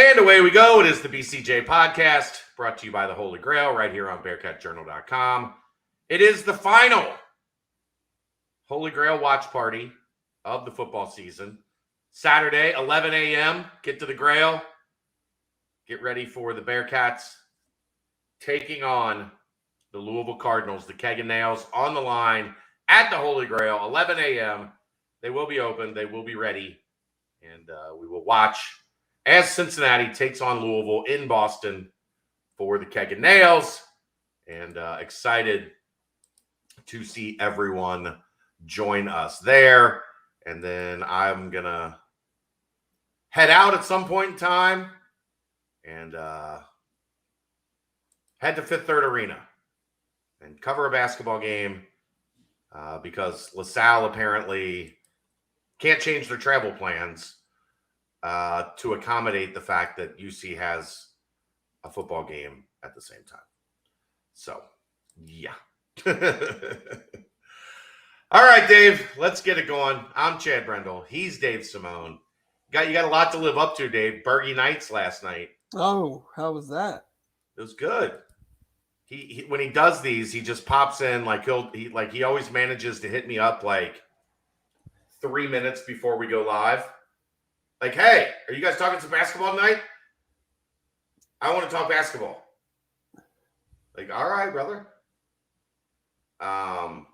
And away we go. It is the BCJ podcast brought to you by the Holy Grail right here on BearcatJournal.com. It is the final Holy Grail watch party of the football season. Saturday, 11 a.m. Get to the Grail. Get ready for the Bearcats taking on the Louisville Cardinals. The Keg and Nails on the line at the Holy Grail, 11 a.m. They will be open. They will be ready. And we will watch as Cincinnati takes on Louisville in Boston for the Keg and Nails. And excited to see everyone join us there. And then I'm going to head out at some point in time and head to Fifth Third Arena and cover a basketball game because LaSalle apparently can't change their travel plans to accommodate the fact that UC has a football game at the same time. So, yeah. All right, Dave, let's get it going. I'm Chad Brendel. He's Dave Simone. You got a lot to live up to, Dave. Bergie Nights last night. Oh, how was that? It was good. He when he does these, he just pops in he always manages to hit me up like 3 minutes before we go live. Like, hey, are you guys talking some basketball tonight? I want to talk basketball. Like, all right, brother. Well,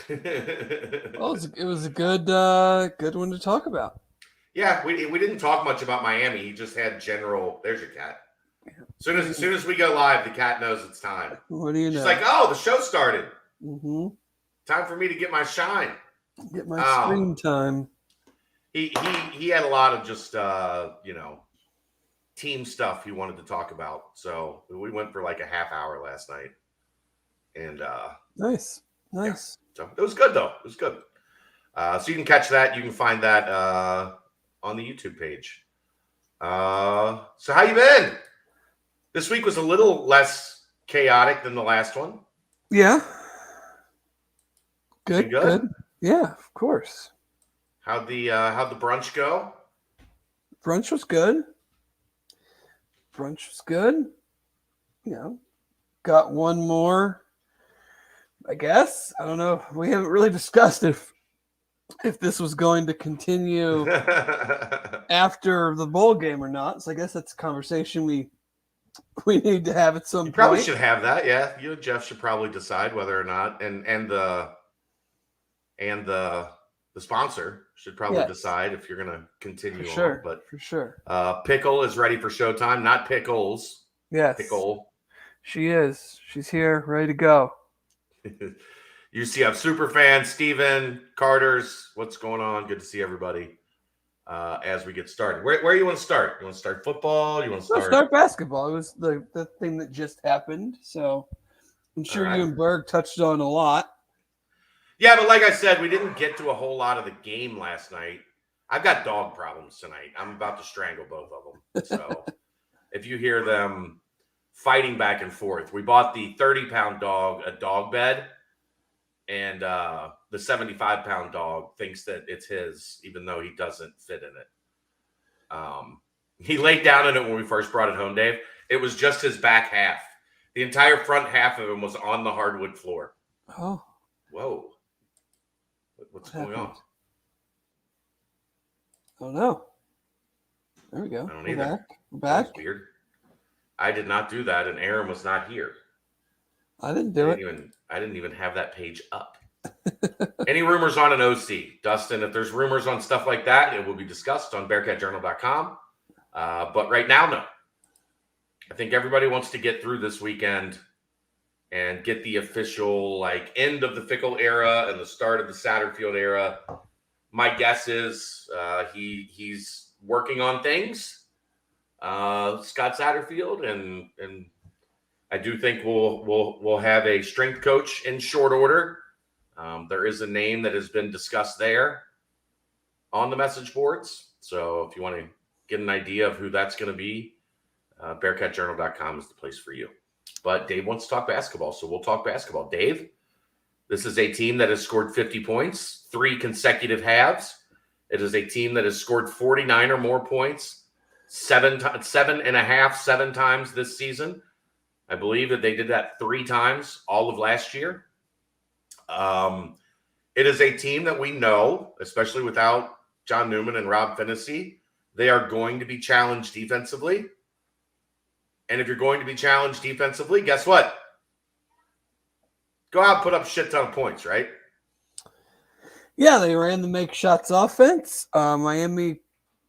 it was a good one to talk about. Yeah, we didn't talk much about Miami. He just had general. There's your cat. As soon as we go live, the cat knows it's time. What do you know? She's like, oh, the show started. Mm-hmm. Time for me to get my shine. Get my screen time. He had a lot of just team stuff he wanted to talk about. So we went for like a half hour last night. And nice. Yeah. So it was good though. It was good. So you can catch that. You can find that on the YouTube page. So how you been? This week was a little less chaotic than the last one. Yeah. Good. Yeah, of course. How'd the brunch go? Brunch was good. Got one more, I guess. I don't know. We haven't really discussed if this was going to continue after the bowl game or not. So I guess that's a conversation we need to have at some point. Probably should have that. Yeah, you and Jeff should probably decide whether or not, and the sponsor should probably decide if you're going to continue on. But for sure. Pickle is ready for showtime, not Pickles. Yes. Pickle. She is. She's here, ready to go. UCF super fan, Steven, Carter's. What's going on? Good to see everybody as we get started. Where you want to start? You want to start football? You want to start basketball? It was the thing that just happened. So I'm sure you and Berg touched on a lot. Yeah, but like I said, we didn't get to a whole lot of the game last night. I've got dog problems tonight. I'm about to strangle both of them. So if you hear them fighting back and forth, we bought the 30-pound dog a dog bed, and the 75-pound dog thinks that it's his, even though he doesn't fit in it. He laid down in it when we first brought it home, Dave. It was just his back half. The entire front half of him was on the hardwood floor. Oh. Whoa. What's going on? I don't know. There we go. I don't either. We're back. That's weird. I did not do that, and Aaron was not here. I didn't do it. I didn't even have that page up. Any rumors on an OC? Dustin, if there's rumors on stuff like that, it will be discussed on BearcatJournal.com. But right now, no. I think everybody wants to get through this weekend and get the official end of the Fickle era and the start of the Satterfield era. My guess is he's working on things, Scott Satterfield, and I do think we'll have a strength coach in short order. There is a name that has been discussed there on the message boards. So if you want to get an idea of who that's going to be, BearcatJournal.com is the place for you. But Dave wants to talk basketball, so we'll talk basketball. Dave, this is a team that has scored 50 points, 3 consecutive halves. It is a team that has scored 49 or more points 7 and a half, 7 times this season. I believe that they did that 3 times all of last year. It is a team that we know, especially without John Newman and Rob Finney, they are going to be challenged defensively. And if you're going to be challenged defensively, guess what? Go out and put up a shit ton of points, right? Yeah, they ran the make shots offense. Miami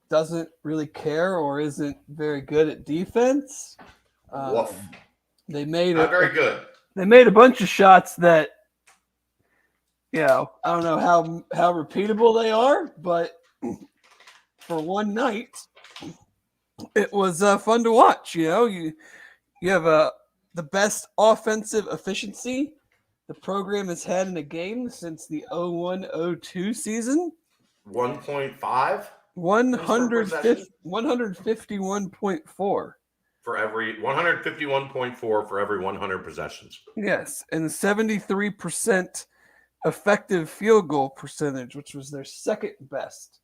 doesn't really care or isn't very good at defense. Woof. They made Not very good. They made a bunch of shots that, I don't know how repeatable they are, but for one night, it was fun to watch. You have the best offensive efficiency the program has had in a game since the 01-02 season. 1.5? 151.4. For every 151.4 for every 100 possessions. Yes, and 73% effective field goal percentage, which was their second best.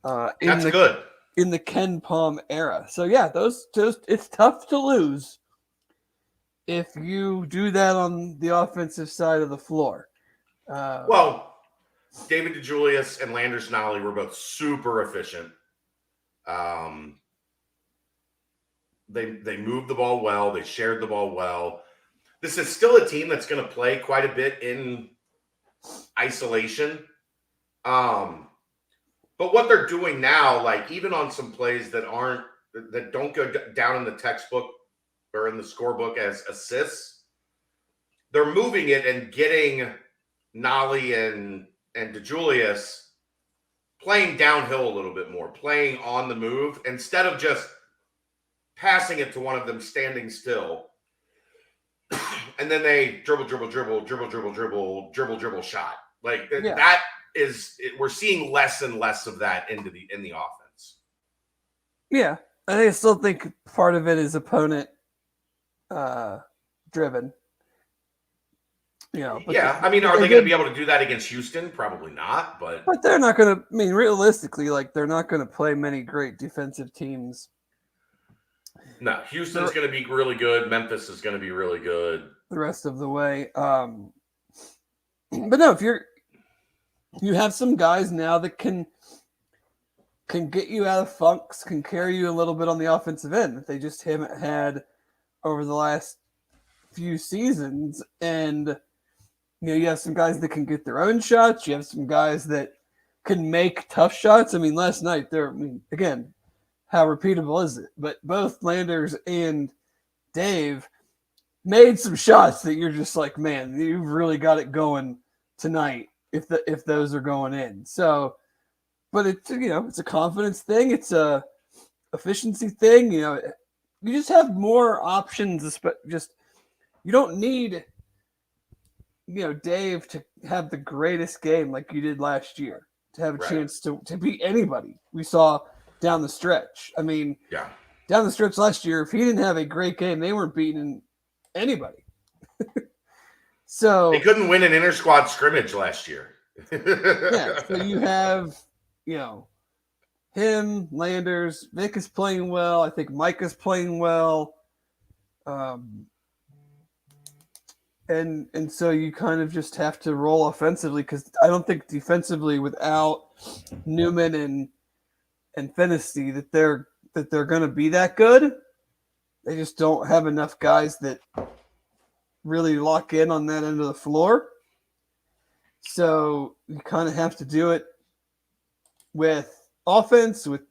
That's good. In the Ken Palm era. So yeah, those it's tough to lose if you do that on the offensive side of the floor. Well, David DeJulius and Landers Nolly were both super efficient. They moved the ball well. They shared the ball well. This is still a team that's going to play quite a bit in isolation. But what they're doing now, like even on some plays that don't go down in the textbook or in the scorebook as assists, they're moving it and getting Nolly and DeJulius playing downhill a little bit more, playing on the move instead of just passing it to one of them standing still. And then they dribble shot. Like that is we're seeing less and less of that in the offense. Yeah. I still think part of it is opponent driven. I mean, are they going to be able to do that against Houston? Probably not, but they're not going to. I mean, realistically, they're not going to play many great defensive teams. No, Houston's going to be really good. Memphis is going to be really good the rest of the way. But no, if you have some guys now that can get you out of funks, can carry you a little bit on the offensive end that they just haven't had over the last few seasons. And you have some guys that can get their own shots. You have some guys that can make tough shots. I mean, last night again, how repeatable is it? But both Landers and Dave made some shots that you're just like, man, you've really got it going tonight if those are going in. So, but it's a confidence thing. It's a efficiency thing. You just have more options. You don't need Dave to have the greatest game like you did last year to have a chance to beat anybody we saw down the stretch. I mean, down the stretch last year, if he didn't have a great game, they weren't beating anybody. So they couldn't win an inter-squad scrimmage last year. So you have, him, Landers, Vic is playing well. I think Mike is playing well. And so you kind of just have to roll offensively because I don't think defensively without Newman and Fennessy that they're going to be that good. They just don't have enough guys that really lock in on that end of the floor. So you kind of have to do it with offense, with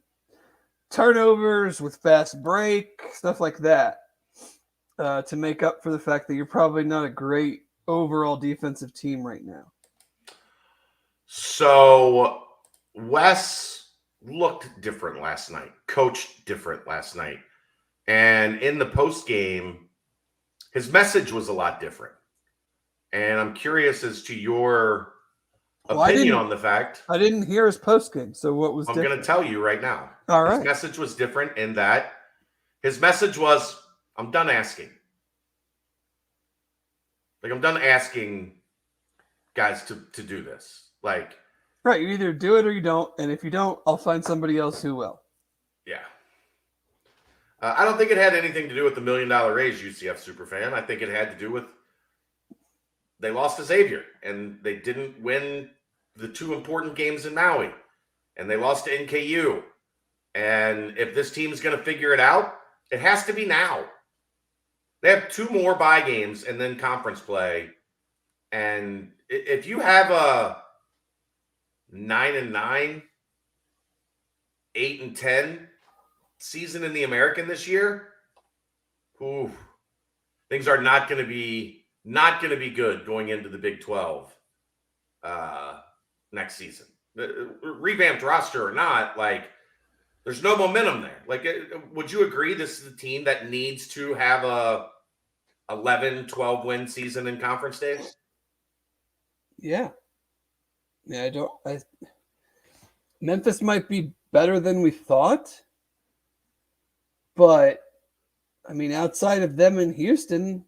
turnovers, with fast break, stuff like that, to make up for the fact that you're probably not a great overall defensive team right now. So Wes looked different last night, coached different last night. And in the post game, his message was a lot different. And I'm curious as to your opinion on the fact. I didn't hear his post game. So what was different? I'm going to tell you right now. All right. His message was different in that his message was, I'm done asking. Like, I'm done asking guys to do this. Like, right. You either do it or you don't. And if you don't, I'll find somebody else who will. Yeah. I don't think it had anything to do with the $1 million raise, UCF superfan. I think it had to do with they lost to Xavier, and they didn't win the 2 important games in Maui, and they lost to NKU. And if this team's going to figure it out, it has to be now. They have 2 more bye games and then conference play. And if you have a 9-9, 8-10 season in the American this year, things are not going to be good going into the Big 12 next season. Revamped roster or not, like, there's no momentum there. Like, would you agree this is a team that needs to have a 11, 12 win season in conference days? Yeah. Memphis might be better than we thought, but I mean, outside of them in Houston,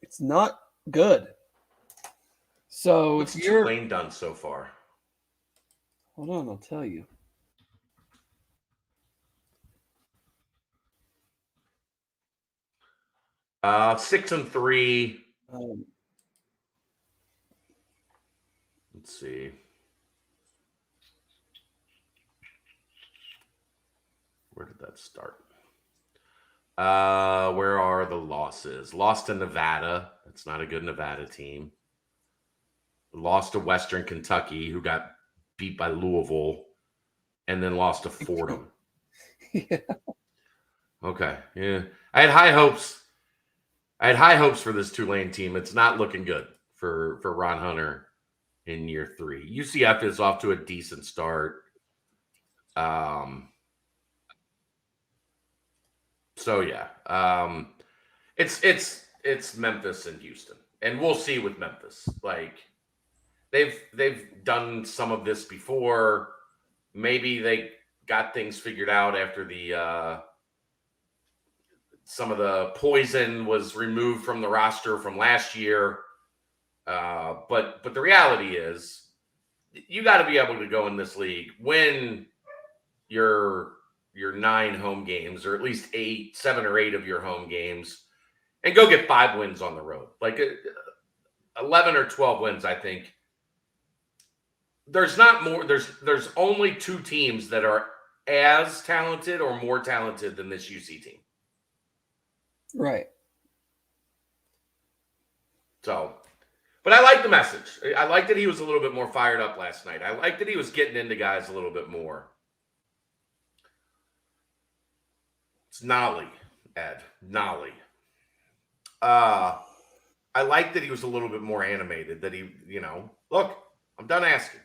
it's not good. So what's if you're Tulane done so far? Hold on, I'll tell you. Uh, 6-3. Let's see. Where did that start? Where are the losses? Lost to Nevada. That's not a good Nevada team. Lost to Western Kentucky, who got beat by Louisville, and then lost to Fordham. Yeah. Okay. Yeah. I had high hopes for this Tulane team. It's not looking good for Ron Hunter in year 3. UCF is off to a decent start. So yeah. It's Memphis and Houston. And we'll see with Memphis. Like, they've done some of this before. Maybe they got things figured out after the some of the poison was removed from the roster from last year. But the reality is, you got to be able to go in this league, win your 9 home games, or at least 7 or 8 of your home games, and go get 5 wins on the road. Like 11 or 12 wins, I think. There's not more. There's only 2 teams that are as talented or more talented than this UC team. Right. So, but I like the message. I like that he was a little bit more fired up last night. I like that he was getting into guys a little bit more. It's Nolly, Ed. Nolly. I like that he was a little bit more animated, that he, look, I'm done asking.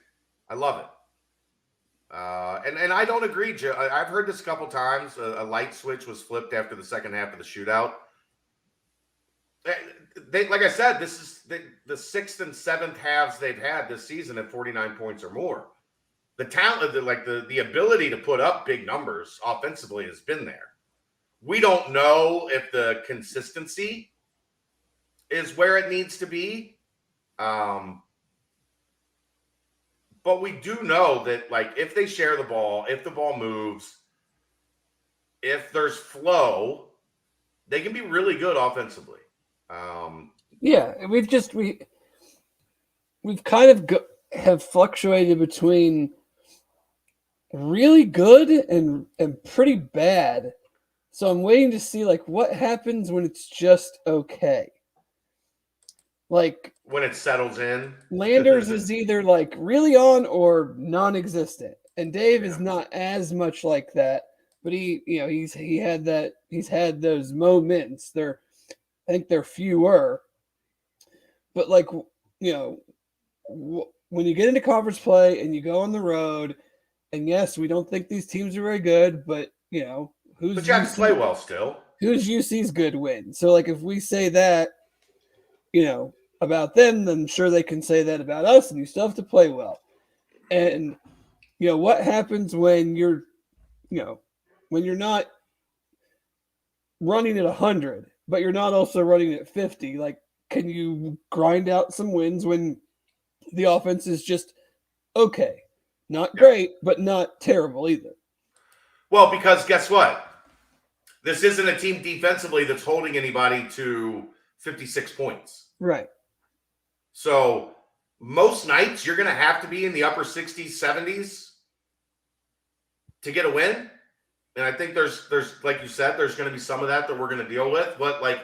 I love it. And I don't agree, Joe. I've heard this a couple times. A light switch was flipped after the second half of the shootout. They, like I said, this is the 6th and 7th halves they've had this season at 49 points or more. The talent, the ability to put up big numbers offensively has been there. We don't know if the consistency is where it needs to be. But we do know that, like, if they share the ball, if the ball moves, if there's flow, they can be really good offensively. Yeah, we've kind of have fluctuated between really good and pretty bad. So I'm waiting to see, like, what happens when it's just okay. Like, when it settles in, Landers is either like really on or non-existent, and Dave is not as much like that. But he's had those moments. I think they're fewer. But like, when you get into conference play and you go on the road, and yes, we don't think these teams are very good, but but you have to play well still. Who's UC's good win? So like, if we say that, about them, then sure they can say that about us, and you still have to play well. And what happens when you're not running at 100, but you're not also running at 50? Like, can you grind out some wins when the offense is just okay? Not great, but not terrible either. Well, because guess what? this isn't a team defensively that's holding anybody to 56 points. Right. So most nights you're going to have to be in the upper 60s, 70s to get a win. And I think there's like you said, there's going to be some of that we're going to deal with. But like,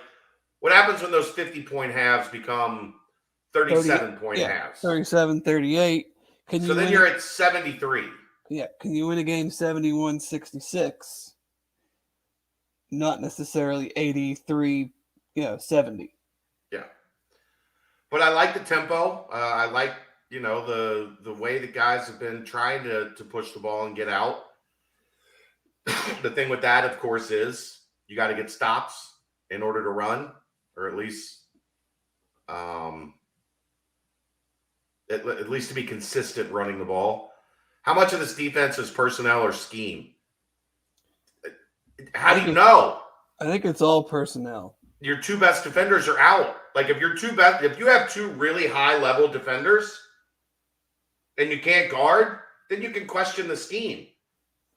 what happens when those 50-point halves become 37-point halves? 37, 38. So then you're at 73. Yeah. Can you win a game 71-66? Not necessarily 83, 70. Yeah. But I like the tempo. I like, the way the guys have been trying to push the ball and get out. The thing with that, of course, is you got to get stops in order to run, or at least to be consistent running the ball. How much of this defense is personnel or scheme? How do you know? I think it's all personnel. Your two best defenders are out. Like if you have two really high level defenders and you can't guard, then you can question the scheme.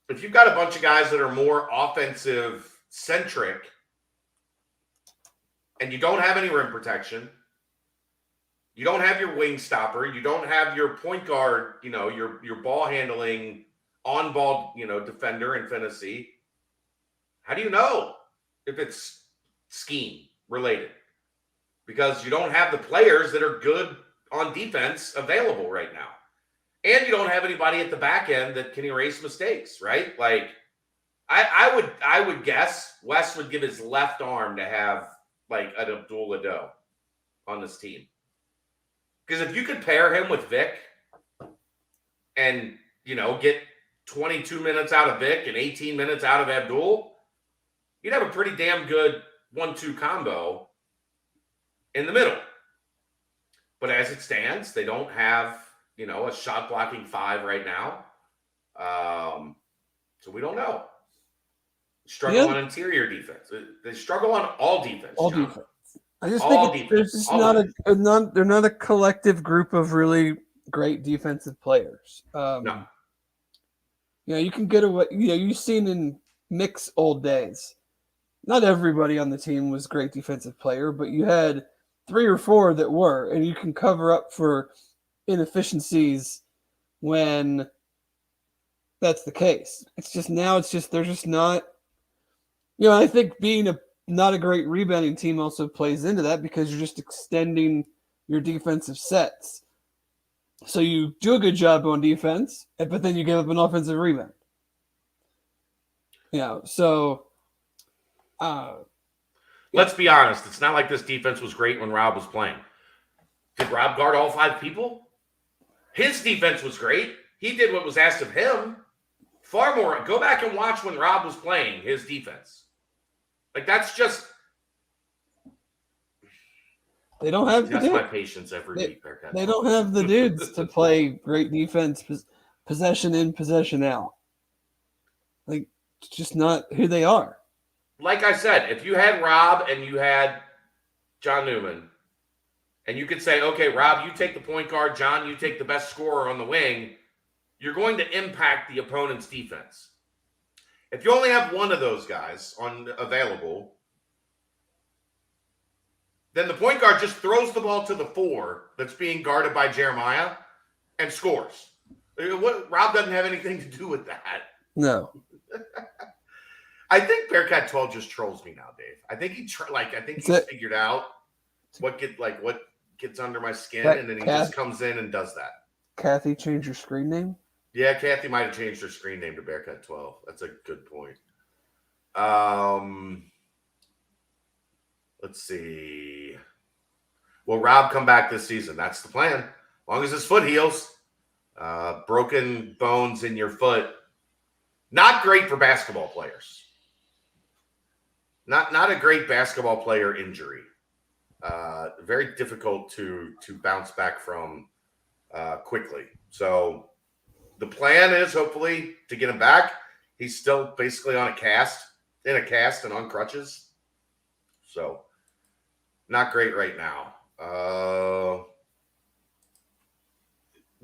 If you've got a bunch of guys that are more offensive centric and you don't have any rim protection, you don't have your wing stopper, you don't have your point guard, your ball handling on ball, defender in fantasy, how do you know if it's scheme related? Because you don't have the players that are good on defense available right now. And you don't have anybody at the back end that can erase mistakes, right? Like, I would guess Wes would give his left arm to have like an Abdul Ado on this team. Because if you could pair him with Vic and, get 22 minutes out of Vic and 18 minutes out of Abdul, you'd have a pretty damn good 1-2 combo in the middle. But as it stands, they don't have, a shot blocking 5 right now. So we don't know. Struggle on interior defense. They struggle on all defense. All John. defense. I just think there's just they're not a collective group of really great defensive players. No. You can get away. You've seen in Mick's old days, not everybody on the team was a great defensive player, but you had 3 or 4 that were, and you can cover up for inefficiencies when that's the case. They're just not. I think being not a great rebounding team also plays into that because you're just extending your defensive sets. So you do a good job on defense, but then you give up an offensive rebound. So let's be honest. It's not like this defense was great when Rob was playing. Did Rob guard all 5 people? His defense was great. He did what was asked of him. Far more. Go back and watch when Rob was playing his defense. Like, that's just. They don't have that's my patience every week. They don't have the dudes to play great defense, possession in, possession out. Like, it's just not who they are. Like I said, if you had Rob and you had John Newman, and you could say, okay, Rob, you take the point guard. John, you take the best scorer on the wing. You're going to impact the opponent's defense. If you only have one of those guys available, then the point guard just throws the ball to the 4 that's being guarded by Jeremiah and scores. Rob doesn't have anything to do with that. No. I think Bearcat 12 just trolls me now, Dave. I think he's figured out what gets under my skin, and then he just comes in and does that. Kathy, change your screen name? Yeah, Kathy might have changed her screen name to Bearcat 12. That's a good point. Let's see. Will Rob come back this season? That's the plan. As long as his foot heals. Broken bones in your foot. Not great for basketball players. Not a great basketball player injury. Very difficult to bounce back from quickly. So the plan is hopefully to get him back. He's still basically in a cast and on crutches. So not great right now.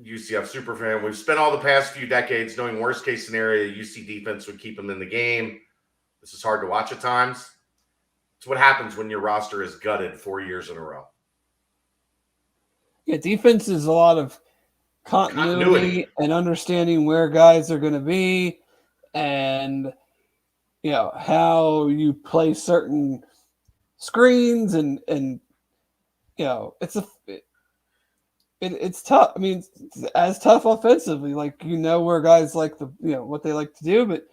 UCF superfan. We've spent all the past few decades knowing worst case scenario, UC defense would keep him in the game. This is hard to watch at times. It's what happens when your roster is gutted 4 years in a row. Yeah, defense is a lot of continuity and understanding where guys are going to be, and how you play certain screens, and it's tough. I mean, it's as tough offensively, like where guys like what they like to do, but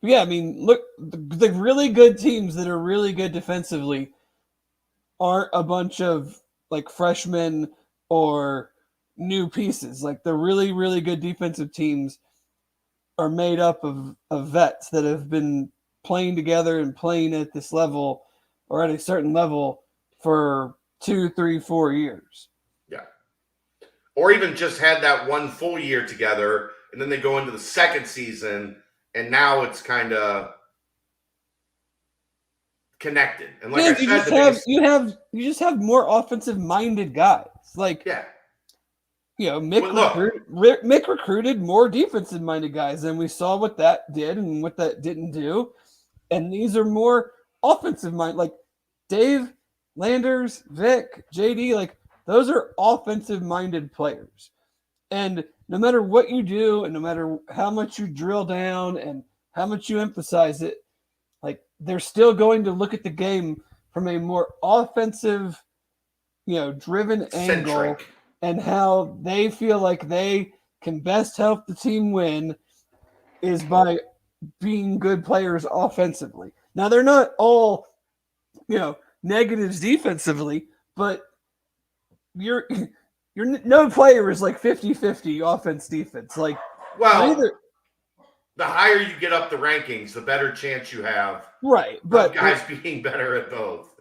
yeah, I mean, look, the really good teams that are really good defensively aren't a bunch of like freshmen or new pieces. Like the really, really good defensive teams are made up of vets that have been playing together and playing at this level or at a certain level for 2, 3, 4 years. Yeah. Or even just had that one full year together, and then they go into the second season, and now it's kind of connected. And like I said, you just have more offensive minded guys. Like Mick recruited more defensive minded guys, and we saw what that did and what that didn't do. And these are more offensive minded, like Dave, Landers, Vic, JD. Like those are offensive minded players. And no matter what you do, and no matter how much you drill down and how much you emphasize it, like they're still going to look at the game from a more offensive, driven angle, and how they feel like they can best help the team win is by being good players offensively. Now they're not all, negatives defensively, but you're no player is like 50-50 offense defense. Like, the higher you get up the rankings, the better chance you have, but guys being better at both.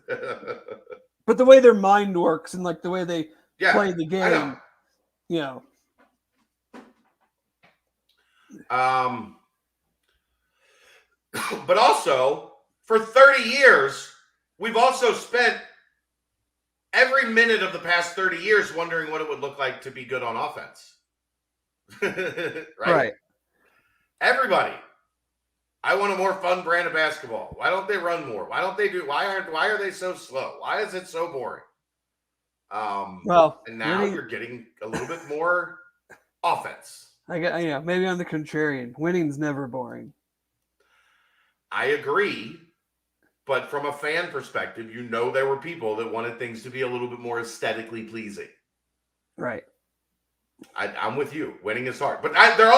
But the way their mind works and like the way they play the game, But also, for 30 years, we've also spent every minute of the past 30 years wondering what it would look like to be good on offense. Right? Everybody. I want a more fun brand of basketball. Why don't they run more? Why are they so slow? Why is it so boring? And now you're getting a little bit more offense. Maybe I'm the contrarian. Winning's never boring. I agree. But from a fan perspective, there were people that wanted things to be a little bit more aesthetically pleasing. Right. I'm with you. Winning is hard. But there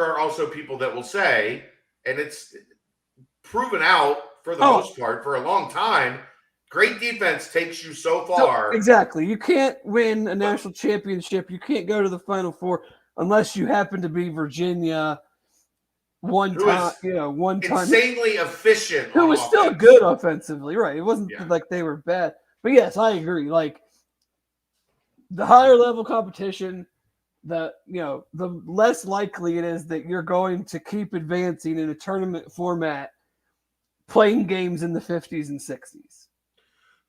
are also people that will say, and it's proven out for the most part for a long time, great defense takes you so far. Exactly. You can't win a national championship. You can't go to the Final Four unless you happen to be Virginia one time. Insanely efficient. Who was still good offensively, right? It wasn't like they were bad. But yes, I agree. Like the higher level competition, the less likely it is that you're going to keep advancing in a tournament format, playing games in the 50s and 60s.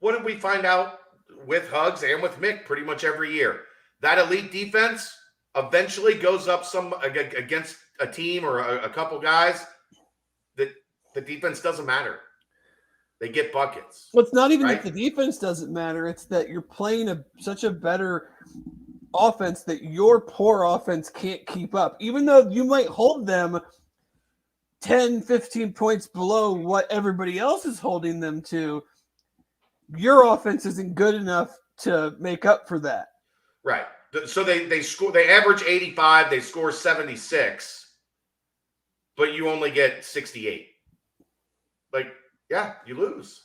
What did we find out with Hugs and with Mick pretty much every year? That elite defense eventually goes up against a team or a couple guys that the defense doesn't matter. They get buckets. Well, it's not even that the defense doesn't matter. It's that you're playing such a better offense that your poor offense can't keep up. Even though you might hold them 10, 15 points below what everybody else is holding them to, your offense isn't good enough to make up for that. Right. So they score. They average 85. They score 76, but you only get 68. Like, you lose.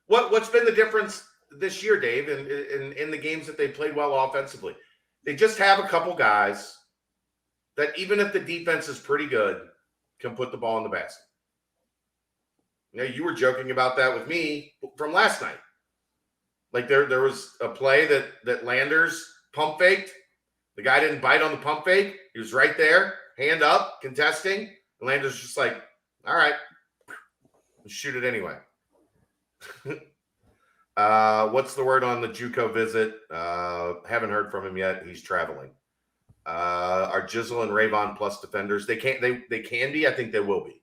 What's been the difference this year, Dave, in the games that they played well offensively? They just have a couple guys that even if the defense is pretty good, can put the ball in the basket. You were joking about that with me from last night. Like there was a play that Landers pump faked. The guy didn't bite on the pump fake. He was right there, hand up, contesting. And Landers just like, all right, shoot it anyway. What's the word on the JUCO visit? Haven't heard from him yet. He's traveling. Are Jizzle and Rayvon plus defenders? They can be. I think they will be.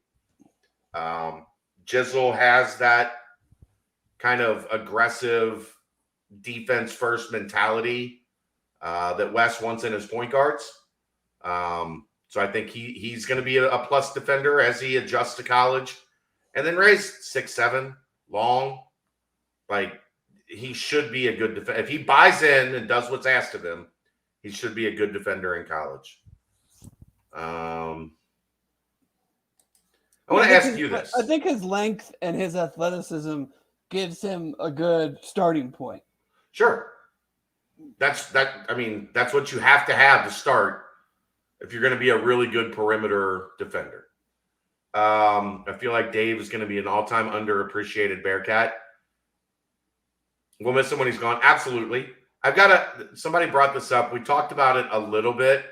Jizzle has that kind of aggressive defense first mentality that Wes wants in his point guards. So I think he's going to be a plus defender as he adjusts to college. And then Ray's 6'7", long. Like, he should be a good defender. If he buys in and does what's asked of him, he should be a good defender in college. I want to ask you this. I think his length and his athleticism gives him a good starting point. Sure. That's what you have to start if you're going to be a really good perimeter defender. I feel like Dave is going to be an all-time underappreciated Bearcat. We'll miss him when he's gone. Absolutely. Somebody brought this up. We talked about it a little bit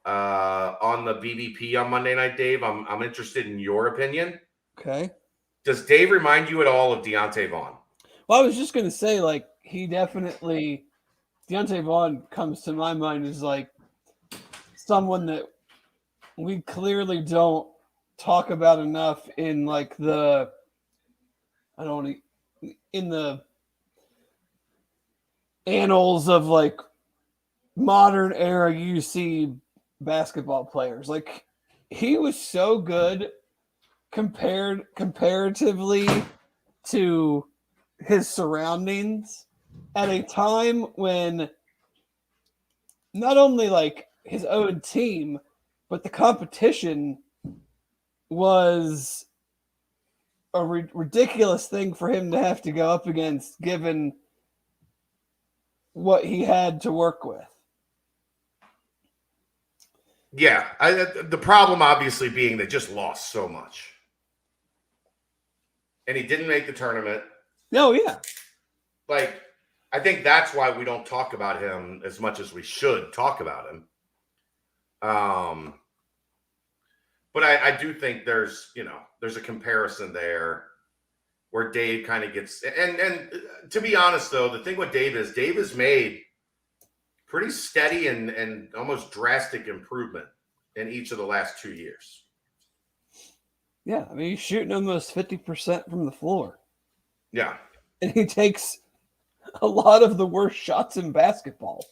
on the BBP on Monday night, Dave. I'm interested in your opinion. Okay. Does Dave remind you at all of Deontay Vaughn? Well, I was just going to say, like, Deontay Vaughn comes to my mind as, like, someone that we clearly don't talk about enough in, like, in the annals of, like, modern era UC basketball players. Like, he was so good comparatively to his surroundings at a time when not only, like, his own team, but the competition was a ridiculous thing for him to have to go up against, given what he had to work with. Yeah, the problem obviously being they just lost so much. And he didn't make the tournament. No, yeah. Like, I think that's why we don't talk about him as much as we should talk about him. But I do think there's a comparison there where Dave kind of gets, and to be honest though, the thing with Dave has made pretty steady and almost drastic improvement in each of the last 2 years. Yeah, I mean, he's shooting almost 50% from the floor. Yeah. And he takes a lot of the worst shots in basketball.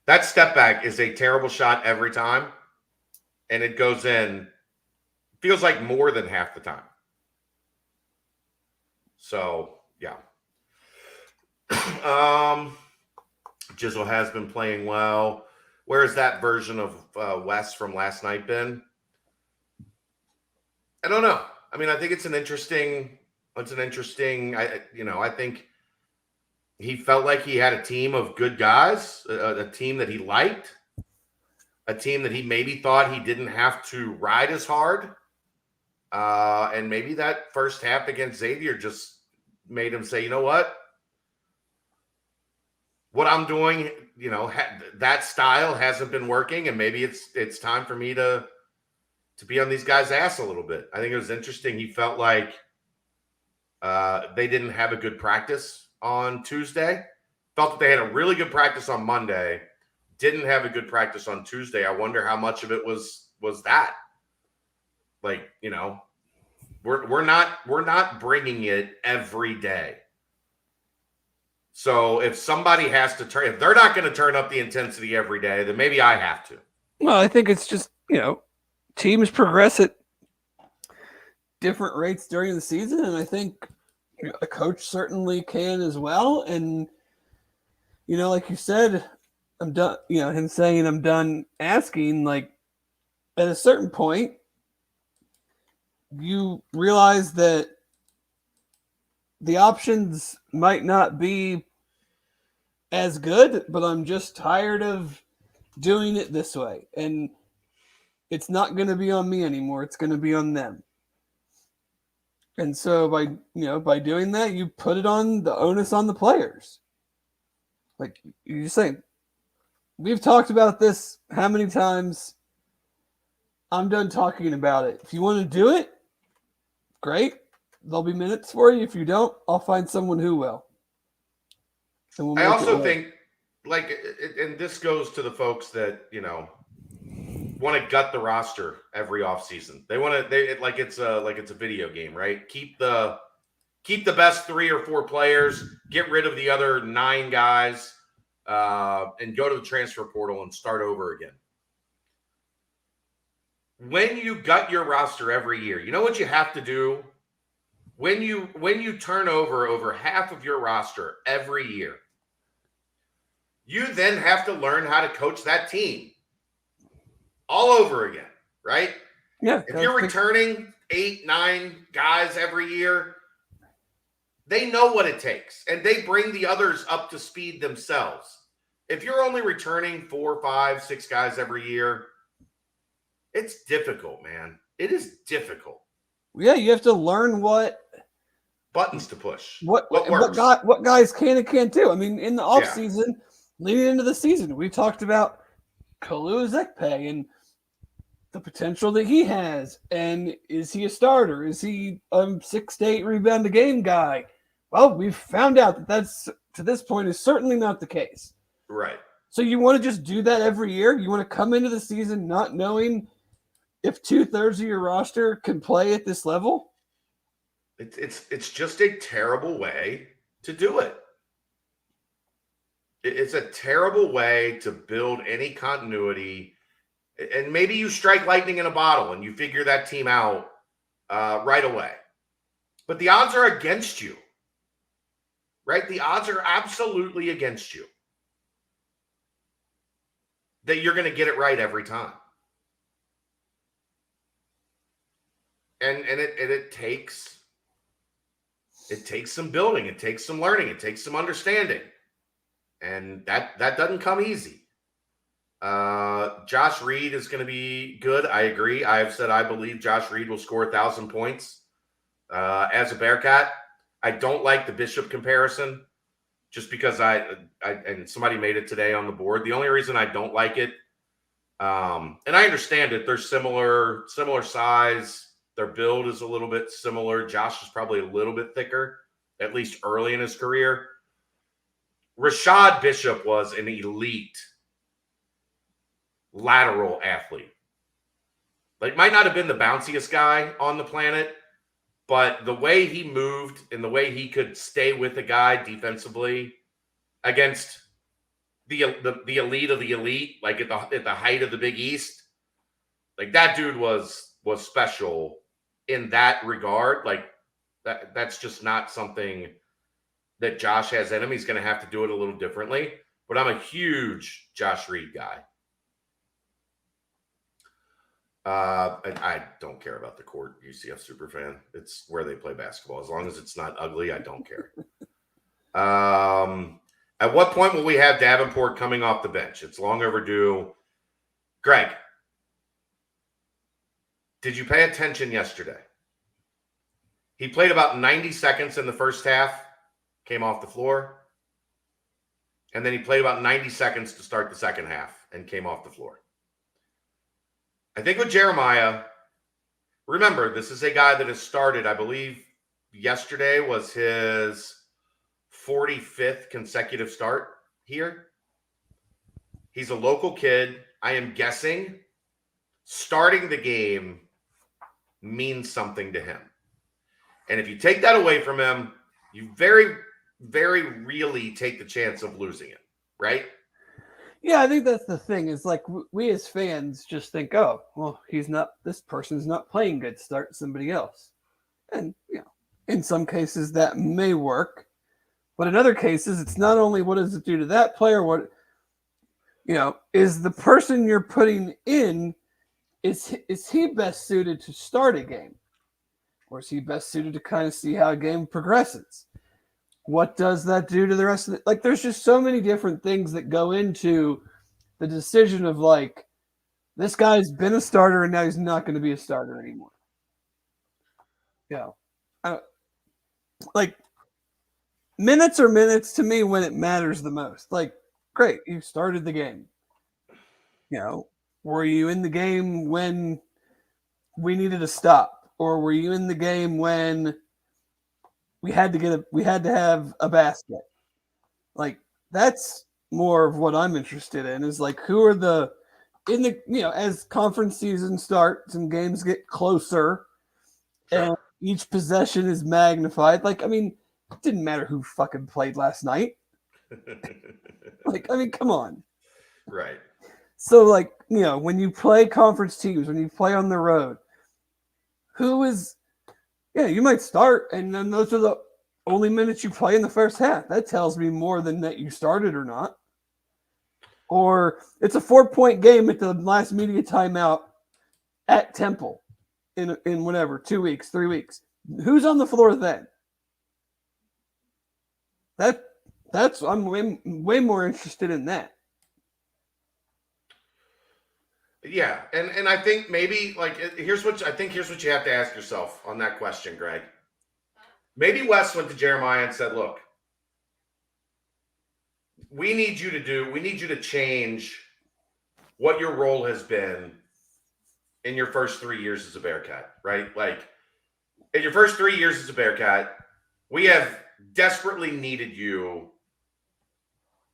That step back is a terrible shot every time, and it goes in, feels like more than half the time. So, yeah. Jizzle has been playing well. Where's that version of Wes from last night been? I don't know. I mean, I think it's an interesting. I think he felt like he had a team of good guys, a team that he liked, a team that he maybe thought he didn't have to ride as hard. And maybe that first half against Xavier just made him say, you know what I'm doing, that style hasn't been working, and maybe it's time for me to be on these guys' ass a little bit. I think it was interesting. He felt like they didn't have a good practice on Tuesday. Felt that they had a really good practice on Monday. Didn't have a good practice on Tuesday. I wonder how much of it was that. Like, we're not bringing it every day. So if somebody has to if they're not going to turn up the intensity every day, then maybe I have to. Well, I think it's just, teams progress at different rates during the season, and I think a coach certainly can as well. And, like you said, I'm done, him saying I'm done asking, like, at a certain point, you realize that the options might not be as good, but I'm just tired of doing it this way. And it's not going to be on me anymore. It's going to be on them. And so by doing that, you put it on the onus on the players. Like you're saying, we've talked about this how many times? I'm done talking about it. If you want to do it, great. There'll be minutes for you. If you don't, I'll find someone who will. I also think and this goes to the folks that, want to gut the roster every offseason. It's a video game, right? Keep the best 3 or 4 players, get rid of the other 9 guys, and go to the transfer portal and start over again. When you gut your roster every year, you know what you have to do? When you turn over half of your roster every year, you then have to learn how to coach that team all over again, right? Yeah. If you're returning 8, 9 guys every year, they know what it takes, and they bring the others up to speed themselves. If you're only returning 4, 5, 6 guys every year, it's difficult, man. It is difficult. Yeah, you have to learn what buttons to push. What guys can and can't do. I mean, in the off season, leading into the season, we talked about Kalu Ezekpe and the potential that he has. And is he a starter? Is he a 6 to 8 rebound a game guy? Well, we've found out that that's, to this point, is certainly not the case. Right. So you want to just do that every year? You want to come into the season not knowing if 2/3 of your roster can play at this level? It's just a terrible way to do it. It's a terrible way to build any continuity. And maybe you strike lightning in a bottle and you figure that team out right away. But the odds are against you, right? The odds are absolutely against you that you're going to get it right every time. And it takes some building, it takes some learning, it takes some understanding. And that doesn't come easy. Josh Reed is going to be good. I agree. I have said I believe Josh Reed will score 1,000 points as a Bearcat. I don't like the Bishop comparison just because and somebody made it today on the board. The only reason I don't like it, and I understand it, they're similar size. Their build is a little bit similar. Josh is probably a little bit thicker, at least early in his career. Rashad Bishop was an elite lateral athlete. Might not have been the bounciest guy on the planet, but the way he moved and the way he could stay with a guy defensively against the elite of the elite, at the height of the Big East, that dude was special in that regard. That's just not something that Josh has in him. He's going to have to do it a little differently. But I'm a huge Josh Reed guy. I don't care about the court, UCF superfan. It's where they play basketball. As long as it's not ugly, I don't care. At what point will we have Davenport coming off the bench? It's long overdue. Greg, did you pay attention yesterday? He played about 90 seconds in the first half, came off the floor. And then he played about 90 seconds to start the second half and came off the floor. I think with Jeremiah, remember, this is a guy that has started, I believe yesterday was his 45th consecutive start here. He's a local kid. I am guessing starting the game means something to him. And if you take that away from him, you very, very really take the chance of losing it, right? Yeah, I think that's the thing. Is we as fans just think, oh, well, this person's not playing good. Start somebody else. And, in some cases that may work. But in other cases, it's not only what does it do to that player, is the person you're putting in, is he best suited to start a game? Or is he best suited to kind of see how a game progresses? What does that do to the rest of it? There's just so many different things that go into the decision of this guy's been a starter and now he's not going to be a starter anymore. Minutes are minutes to me when it matters the most. Great, you started the game. Were you in the game when we needed a stop? Or were you in the game when we had to have a basket? That's more of what I'm interested in is like who are the in the as conference season starts and games get closer and each possession is magnified. Like, I mean, it didn't matter who fucking played last night. Like, I mean, come on. Right. So, like, when you play conference teams, when you play on the road, who is, you might start, and then those are the only minutes you play in the first half. That tells me more than that you started or not. Or it's a 4-point game at the last media timeout at Temple in whatever, 2 weeks, 3 weeks. Who's on the floor then? I'm way more interested in that. Yeah, and I think maybe here's what you have to ask yourself on that question, Greg. Maybe Wes went to Jeremiah and said, "Look, we need you to change what your role has been in your first 3 years as a Bearcat, right? Like in your first 3 years as a Bearcat, we have desperately needed you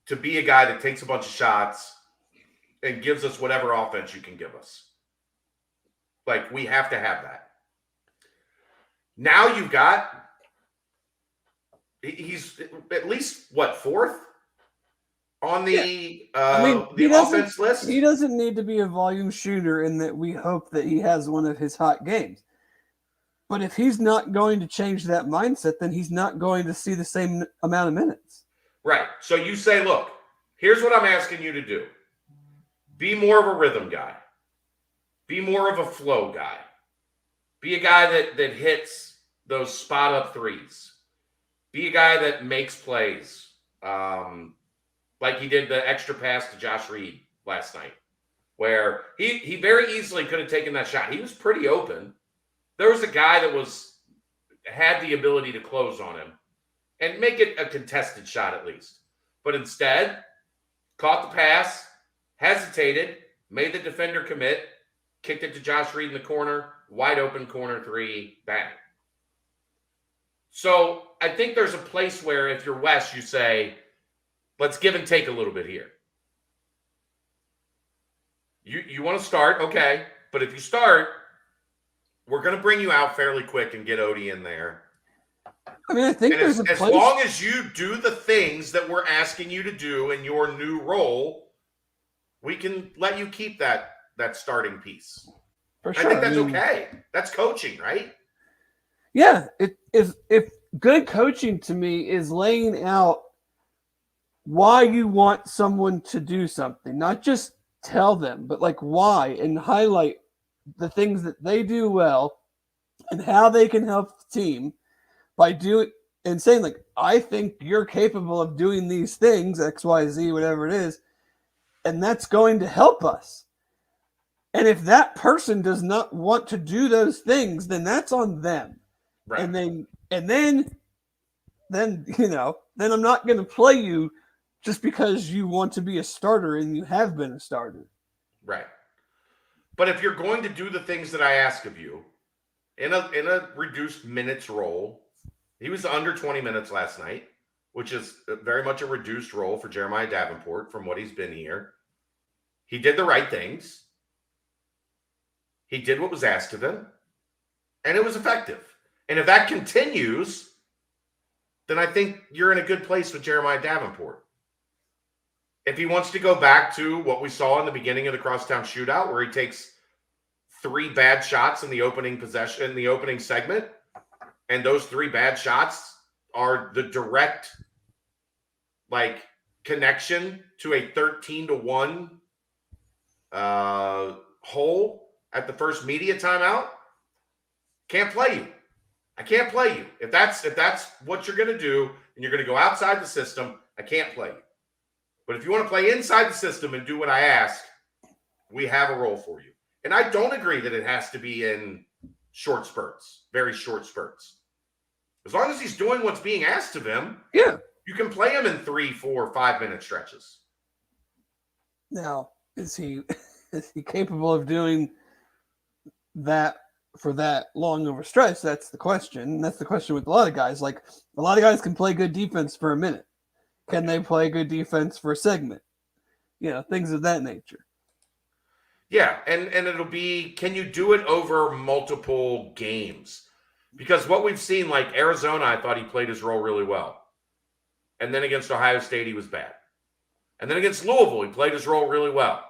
to be a guy that takes a bunch of shots and gives us whatever offense you can give us. Like, we have to have that. Now you've got, he's at least, fourth on the offense list? He doesn't need to be a volume shooter in that we hope that he has one of his hot games. But if he's not going to change that mindset, then he's not going to see the same amount of minutes. Right. So you say, look, here's what I'm asking you to do. Be more of a rhythm guy. Be more of a flow guy. Be a guy that hits those spot-up threes. Be a guy that makes plays. Like he did the extra pass to Josh Reed last night, where he very easily could have taken that shot. He was pretty open. There was a guy that had the ability to close on him and make it a contested shot at least. But instead, caught the pass, hesitated, made the defender commit, kicked it to Josh Reed in the corner, wide open corner three, bang. So I think there's a place where if you're Wes, you say, let's give and take a little bit here. You want to start, okay. But if you start, we're going to bring you out fairly quick and get Odie in there. I mean, I think and there's as long as you do the things that we're asking you to do in your new role, we can let you keep that starting piece. For sure. I think that's okay. That's coaching, right? Yeah. If good coaching to me is laying out why you want someone to do something, not just tell them, but like why, and highlight the things that they do well and how they can help the team by doing and saying, like, I think you're capable of doing these things, X, Y, Z, whatever it is, and that's going to help us. And if that person does not want to do those things, then that's on them. Right. And then I'm not going to play you just because you want to be a starter and you have been a starter. Right. But if you're going to do the things that I ask of you in a reduced minutes role, he was under 20 minutes last night, which is very much a reduced role for Jeremiah Davenport from what he's been here. He did the right things. He did what was asked of him, and it was effective. And if that continues, then I think you're in a good place with Jeremiah Davenport. If he wants to go back to what we saw in the beginning of the crosstown shootout, where he takes 3 bad shots in the opening possession, in the opening segment, and those 3 bad shots are the direct connection to a 13-1 hole at the first media timeout, can't play you. I can't play you. If that's what you're going to do and you're going to go outside the system, I can't play you. But if you want to play inside the system and do what I ask, we have a role for you. And I don't agree that it has to be in short spurts, very short spurts. As long as he's doing what's being asked of him, yeah, you can play him in 3, 4, 5-minute stretches. Now, is he capable of doing that for that long of a stretch? That's the question. That's the question with a lot of guys. Like, a lot of guys can play good defense for a minute. Can they play good defense for a segment? Things of that nature. Yeah, and it'll be, can you do it over multiple games? Because what we've seen, like Arizona, I thought he played his role really well. And then against Ohio State, he was bad. And then against Louisville, he played his role really well.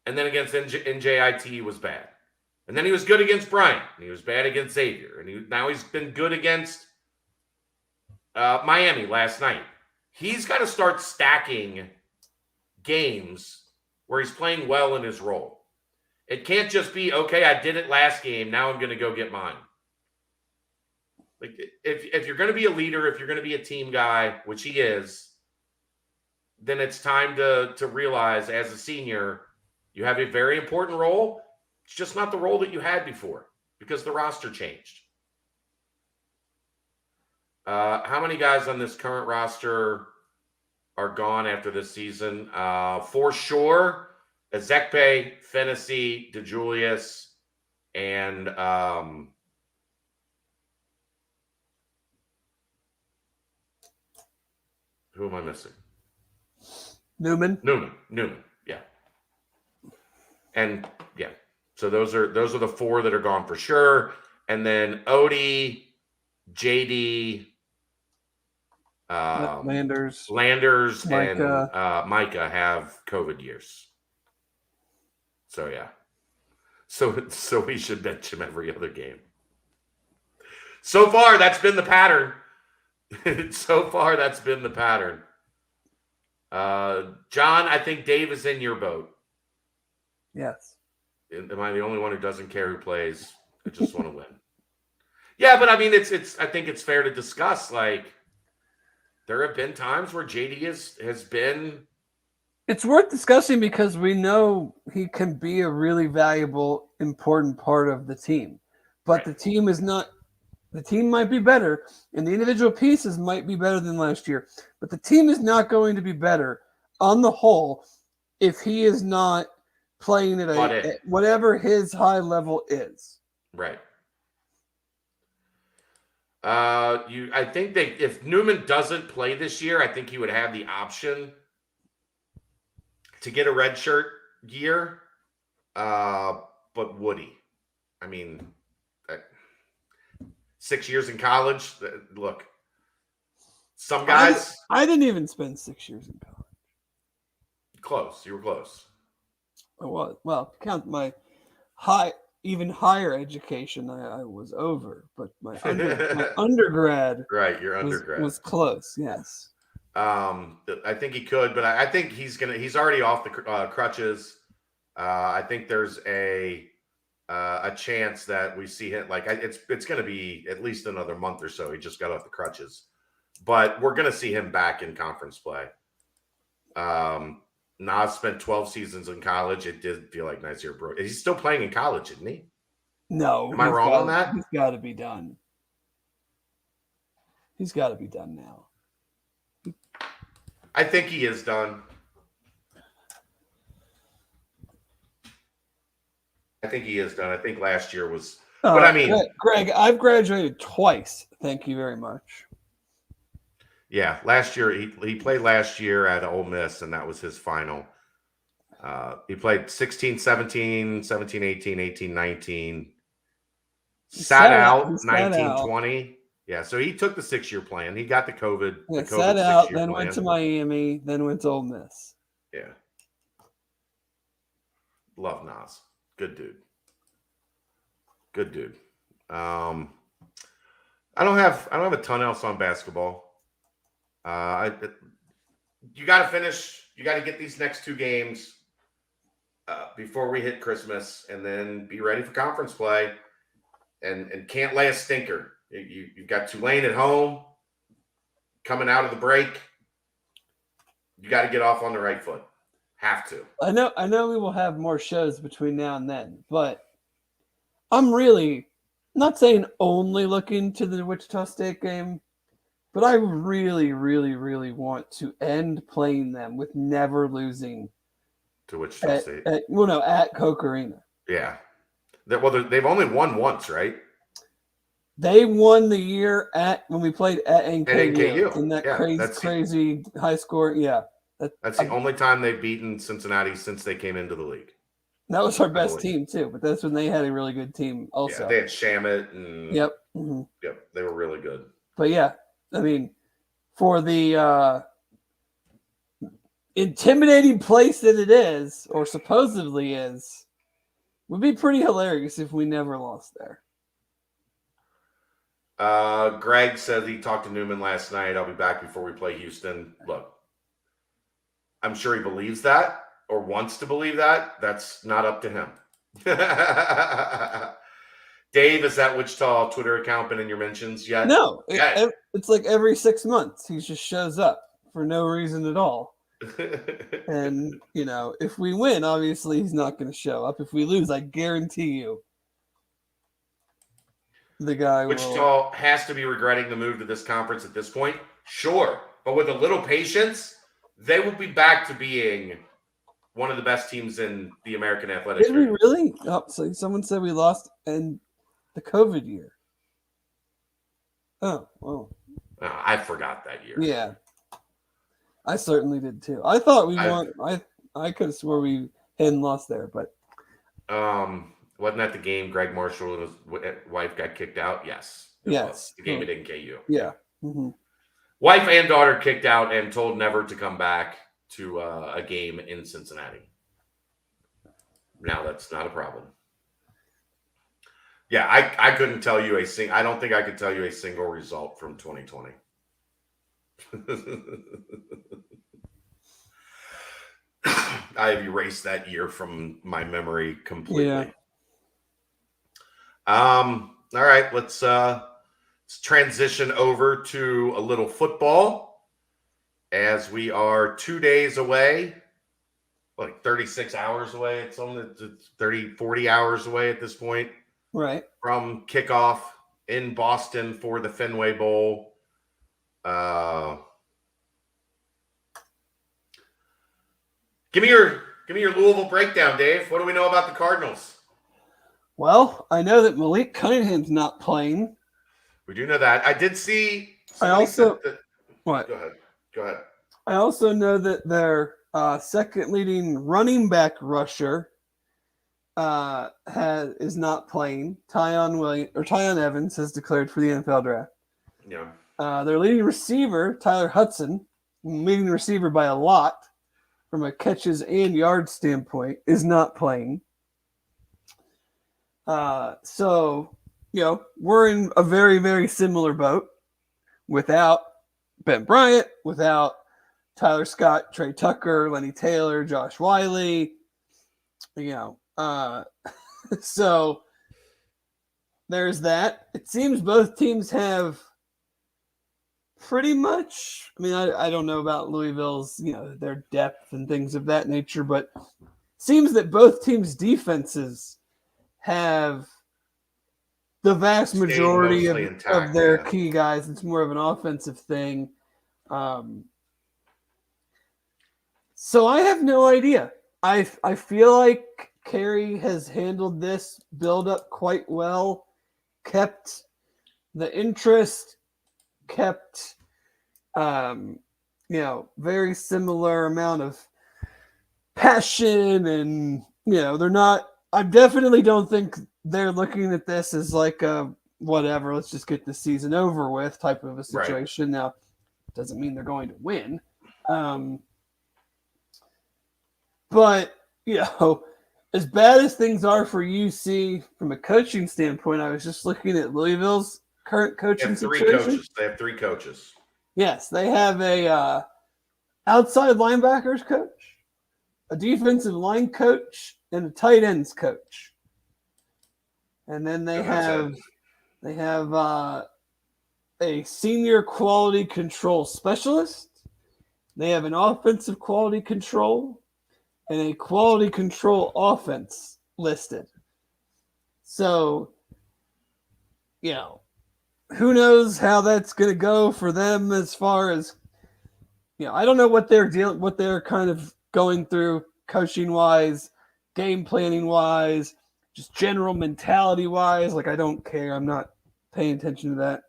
And then against NJIT, he was bad. And then he was good against Bryant. And he was bad against Xavier. And now he's been good against Miami last night. He's got to start stacking games where he's playing well in his role. It can't just be, okay, I did it last game, now I'm going to go get mine. Like, if you're going to be a leader, if you're going to be a team guy, which he is, then it's time to realize as a senior, you have a very important role. It's just not the role that you had before because the roster changed. How many guys on this current roster are gone after this season? For sure, Ezekpe, Fennessy, DeJulius, and who am I missing? Newman, yeah. And yeah, so those are the four that are gone for sure. And then Odie, JD, Landers, Micah. And Micah have COVID years. So yeah, so we should bench him every other game. So far, that's been the pattern. John, I think Dave is in your boat. Yes. Am I the only one who doesn't care who plays? I just want to win. Yeah, but I mean, it's. I think it's fair to discuss. Like, there have been times where JD has been. It's worth discussing because we know he can be a really valuable, important part of the team. But Right. The team is not. The team might be better, and the individual pieces might be better than last year. But the team is not going to be better on the whole if he is not playing at whatever his high level is. Right. I think that if Newman doesn't play this year, I think he would have the option to get a red shirt year. But would he? I mean, 6 years in college. Look, some guys. I didn't even spend 6 years in college. Close. You were close. I was. Well, count my even higher education, I was over, but my undergrad, right? Your undergrad was close. Yes. I think he could, but I think he's already off the crutches. I think there's a chance that we see him. Like it's going to be at least another month or so. He just got off the crutches, but we're going to see him back in conference play. Nas spent 12 seasons in college. It did feel like Nazir broke. He's still playing in college, isn't he? No. Am I wrong on that? He's got to be done. He's got to be done now. I think he is done. I think last year was. But I mean, Greg, I've graduated twice. Thank you very much. Yeah, last year he played last year at Ole Miss, and that was his final. He played 16, 17, 17, 18, 18, 19. Sat out 19, 20. Yeah, so he took the 6-year plan. He got the COVID. Yeah, the COVID sat out, 6-year then plan. went to Miami, then went to Ole Miss. Yeah. Love Nas. Good dude. I don't have a ton else on basketball. You got to finish. You got to get these next 2 games before we hit Christmas, and then be ready for conference play. And can't lay a stinker. You've got Tulane at home, coming out of the break. You got to get off on the right foot. Have to. I know we will have more shows between now and then, but I'm really not saying only looking to the Wichita State game, but I really, really, really want to end playing them with never losing to Wichita State. At Coke Arena. Yeah. They've only won once, right? They won the year when we played at NKU. NKU. In that Yeah, crazy high score. Yeah. That's the only time they've beaten Cincinnati since they came into the league. That was our best team too, but that's when they had a really good team also. Yeah, they had Shamit and Yep. Mm-hmm. Yep, they were really good. But yeah, I mean, for the intimidating place that it is, or supposedly is, would be pretty hilarious if we never lost there. Greg said he talked to Newman last night. I'll be back before we play Houston. Look, I'm sure he believes that or wants to believe that. That's not up to him. Dave, is that Wichita Twitter account been in your mentions yet? No, it's like every 6 months he just shows up for no reason at all. And, if we win, obviously he's not going to show up. If we lose, I guarantee you the guy Wichita has to be regretting the move to this conference at this point. Sure. But with a little patience, they will be back to being one of the best teams in the American Athletic. Did we really? Oh, so someone said we lost in the COVID year. Oh, well. Oh, I forgot that year. Yeah. I certainly did too. I thought we won. I could have swore we hadn't lost there, but wasn't that the game Greg Marshall and his wife got kicked out? Yes. Yes. The game at NKU. Yeah. Mm-hmm. Wife and daughter kicked out and told never to come back to a game in Cincinnati. Now that's not a problem. Yeah, I couldn't tell you I don't think I could tell you a single result from 2020. I have erased that year from my memory completely. Yeah. All right, let's transition over to a little football as we are 2 days away, like 36 hours away. It's only 40 hours away at this point. Right. From kickoff in Boston for the Fenway Bowl. Give me your Louisville breakdown, Dave. What do we know about the Cardinals? Well, I know that Malik Cunningham's not playing. We do know that. I did see. What? Go ahead. I also know that their second leading running back rusher is not playing. Tyon Evans has declared for the NFL draft. Yeah. Their leading receiver, Tyler Hudson, leading receiver by a lot from a catches and yards standpoint, is not playing. So, we're in a very, very similar boat without Ben Bryant, without Tyler Scott, Trey Tucker, Lenny Taylor, Josh Wiley, so there's that. It seems both teams have pretty much, I don't know about Louisville's, their depth and things of that nature, but it seems that both teams' defenses have the vast majority of their key guys. It's more of an offensive thing. So I have no idea. I feel like Carey has handled this build-up quite well, kept the interest, kept very similar amount of passion, and they're not. I definitely don't think they're looking at this as like a whatever, let's just get the season over with type of a situation. Right. Now, doesn't mean they're going to win. But, as bad as things are for UC from a coaching standpoint, I was just looking at Louisville's current coaching situation. They have three coaches. Yes, they have a outside linebackers coach, a defensive line coach, and a tight ends coach. And then they have a senior quality control specialist. They have an offensive quality control and a quality control offense listed. So, who knows how that's going to go for them as far as, I don't know what they're kind of going through coaching wise, game planning wise, just general mentality wise. Like, I don't care. I'm not paying attention to that.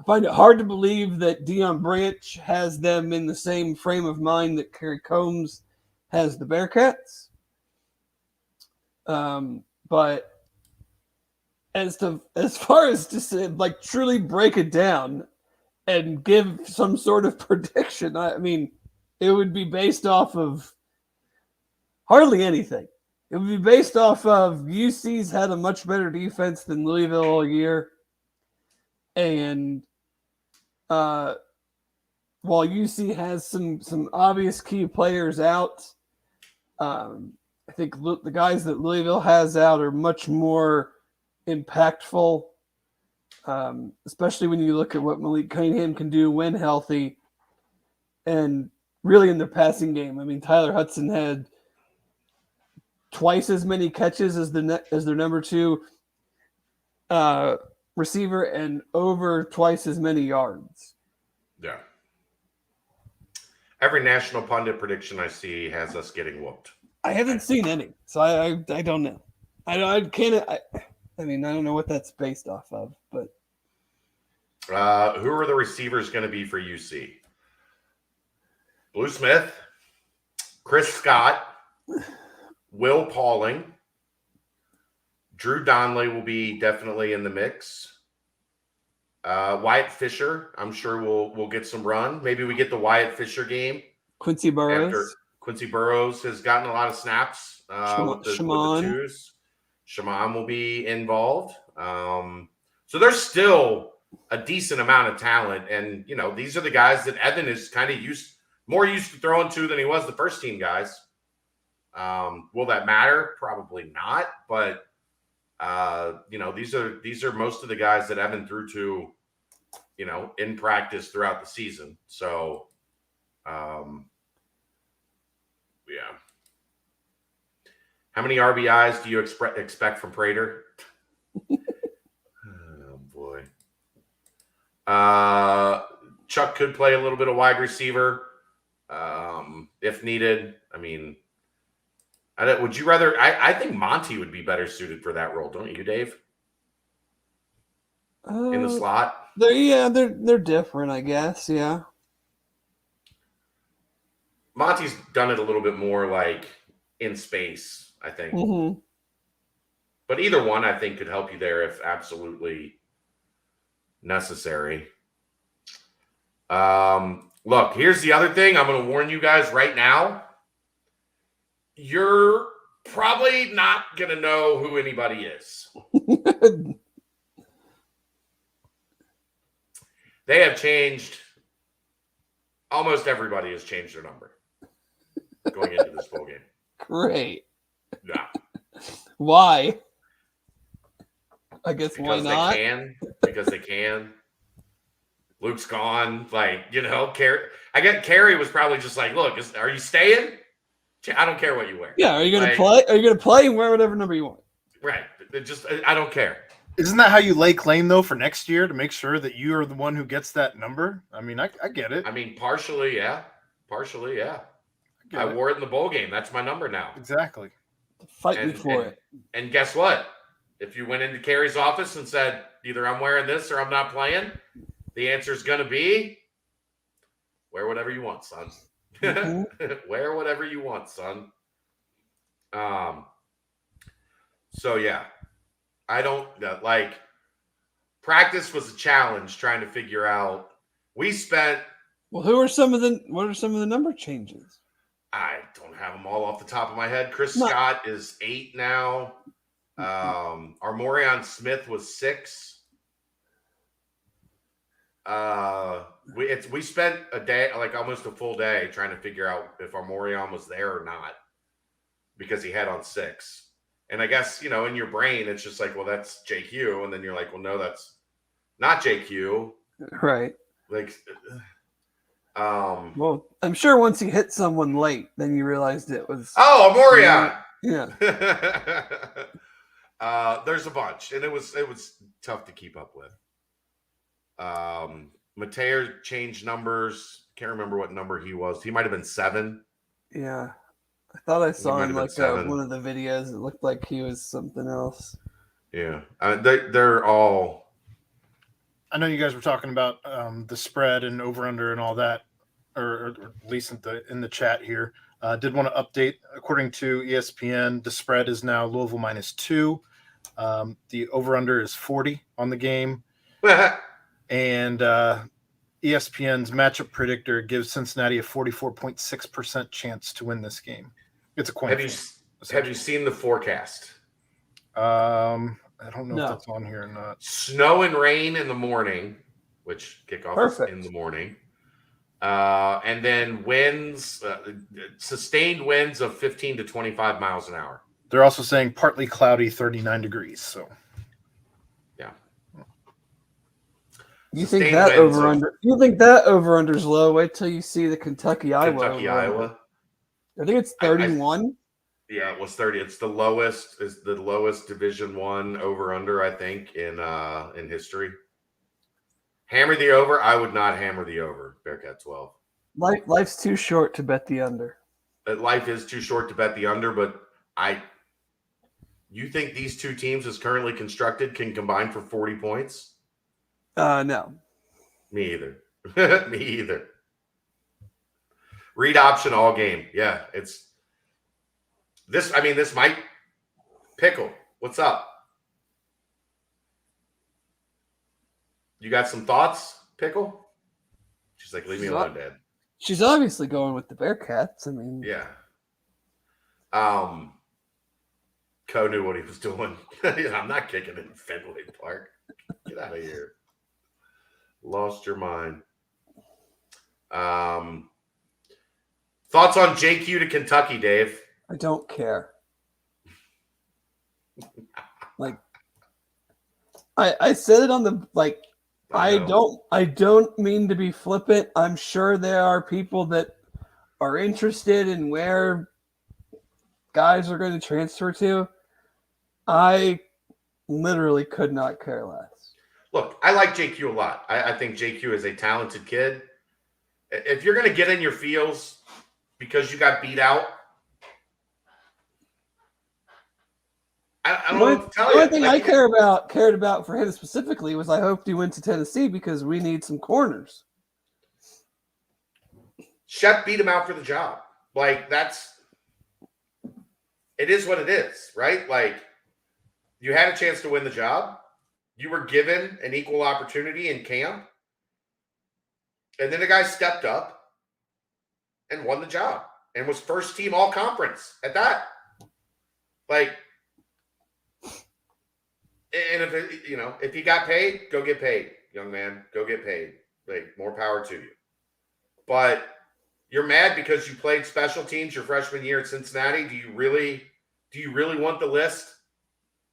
I find it hard to believe that Deion Branch has them in the same frame of mind that Kerry Combs has the Bearcats. But as far as to say, like, truly break it down and give some sort of prediction, I mean, it would be based off of hardly anything. It would be based off of UC's had a much better defense than Louisville all year. And while UC has some obvious key players out, I think the guys that Louisville has out are much more impactful, especially when you look at what Malik Cunningham can do when healthy, and really in their passing game. I mean, Tyler Hudson had twice as many catches as their number 2 receiver and over twice as many yards. Yeah. Every national pundit prediction I see has us getting whooped. I haven't seen any, so I don't know. I can't. I mean, I don't know what that's based off of, but who are the receivers going to be for UC? Blue Smith, Chris Scott, Will Pauling, Drew Donnelly will be definitely in the mix. Wyatt Fisher, I'm sure we'll get some run. Maybe we get the Wyatt Fisher game. Quincy Burrows. After Quincy Burrows has gotten a lot of snaps with the twos. Shaman will be involved. So there's still a decent amount of talent. And, you know, these are the guys that Evan is kind of more used to throwing to than he was the first team guys. Will that matter? Probably not. But, you know, these are most of the guys that Evan threw to, you know, in practice throughout the season. So, yeah. How many RBIs do you expect from Prater? Oh, boy. Chuck could play a little bit of wide receiver if needed. I mean, would you rather? I think Monty would be better suited for that role, don't you, Dave? In the slot? They're different, I guess, yeah. Monty's done it a little bit more like in space, I think. Mm-hmm. But either one, I think, could help you there if absolutely necessary. Look, here's the other thing. I'm going to warn you guys right now. You're probably not going to know who anybody is. They have changed. Almost everybody has changed their number going into this bowl game. Great. Yeah. Why? I guess because why not? Because they can. Luke's gone. Like, you know, Carrie was probably just like, look, are you staying? I don't care what you wear. Yeah, are you going to play? Are you going to play and wear whatever number you want? Right. I don't care. Isn't that how you lay claim, though, for next year to make sure that you are the one who gets that number? I mean, I get it. I mean, partially, yeah. I wore it in the bowl game. That's my number now. Exactly. Fight me for it. And guess what? If you went into Carrie's office and said, either I'm wearing this or I'm not playing, the answer is going to be, wear whatever you want, son. Mm-hmm. Wear whatever you want, son. So, yeah. I don't like practice was a challenge trying to figure out. We spent. Well, what are some of the number changes? I don't have them all off the top of my head. Chris Scott is 8 now. Armorion Smith was 6. We spent a day, like almost a full day, trying to figure out if Armorion was there or not because he had on 6. And I guess, you know, in your brain, it's just like, well, that's JQ. And then you're like, well, no, that's not JQ. Right. Like, well, I'm sure once you hit someone late, then you realized it was. Oh, Amorion. Yeah. There's a bunch. And it was tough to keep up with. Mateo changed numbers. Can't remember what number he was. He might have been 7. Yeah. I thought I saw him like one of the videos. It looked like he was something else. Yeah, they're all I know you guys were talking about the spread and over under and all that, or at least in the chat here. Did want to update. According to ESPN, the spread is now Louisville -2. The over under is 40 on the game, and ESPN's matchup predictor gives Cincinnati a 44.6% chance to win this game. It's a coin flip. Have you seen the forecast? I don't know if that's on here or not. Snow and rain in the morning, which kickoff is in the morning. And then winds, sustained winds of 15 to 25 miles an hour. They're also saying partly cloudy, 39 degrees. So, yeah. You think that over under? You think that over under is low? Wait till you see the Kentucky Iowa. I think it's 31. Yeah, it was 30. It's the lowest. Is the lowest Division I over under, I think, in history. Hammer the over. I would not hammer the over. Bearcat 12. Life's too short to bet the under. Life is too short to bet the under, but you think these two teams, as currently constructed, can combine for 40 points? No. Me either. Me either. Read option all game. Yeah, it's this. I mean, this might pickle. What's up? You got some thoughts, Pickle? She's like, leave me alone, Dad. She's obviously going with the Bearcats. I mean, yeah. Co knew what he was doing. I'm not kicking in Fenway Park. Get out of here. Lost your mind. Thoughts on JQ to Kentucky, Dave? I don't care. Like, I said it on the I don't mean to be flippant. I'm sure there are people that are interested in where guys are going to transfer to. I literally could not care less. Look, I like JQ a lot. I think JQ is a talented kid. If you're going to get in your feels because you got beat out, I don't know what to tell you. The only thing I cared about for him specifically was I hoped he went to Tennessee because we need some corners. Shep beat him out for the job. Like, it is what it is, right? Like, you had a chance to win the job. You were given an equal opportunity in camp. And then the guy stepped up and won the job and was first team all conference at that. Like, and if he got paid, go get paid, young man. Go get paid. Like, more power to you. But you're mad because you played special teams your freshman year at Cincinnati. Do you really want the list,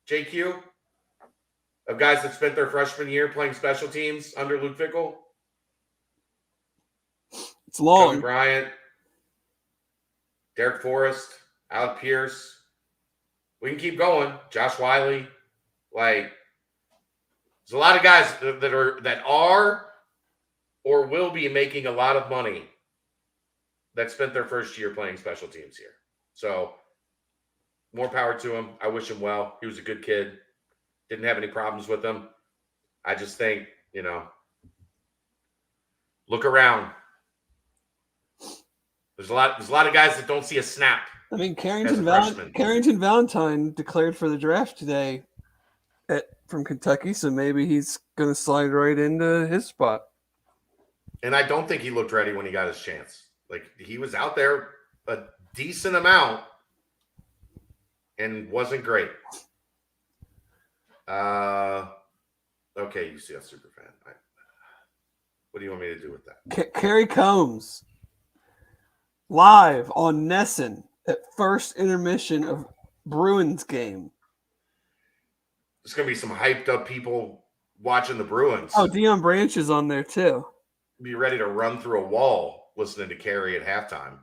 JQ, of guys that spent their freshman year playing special teams under Luke Fickell? It's long. Kobe Bryant, Derek Forrest, Alec Pierce. We can keep going. Josh Wiley. Like, there's a lot of guys that are or will be making a lot of money that spent their first year playing special teams here. So, more power to him. I wish him well. He was a good kid. Didn't have any problems with him. I just think, look around. There's a lot of guys that don't see a snap. I mean, Carrington Valentine declared for the draft today from Kentucky, so maybe he's going to slide right into his spot. And I don't think he looked ready when he got his chance. Like, he was out there a decent amount and wasn't great. Okay, UCF superfan. What do you want me to do with that? Kerry Combs live on Nesson at first intermission of Bruins game. There's going to be some hyped up people watching the Bruins. Oh, Deion Branch is on there too. Be ready to run through a wall listening to Kerry at halftime.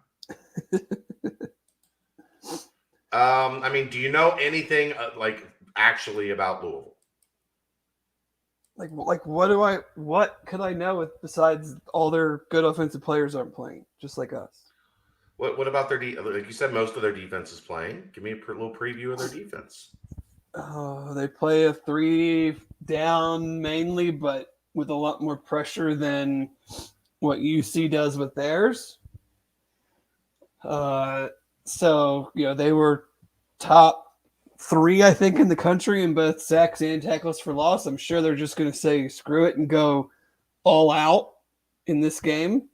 I mean, do you know anything actually about Louisville? Like what could I know besides all their good offensive players aren't playing, just like us? What about their like you said, most of their defense is playing. Give me a little preview of their defense. They play a 3 down mainly, but with a lot more pressure than what UC does with theirs. So, they were top 3, I think, in the country in both sacks and tackles for loss. I'm sure they're just going to say screw it and go all out in this game.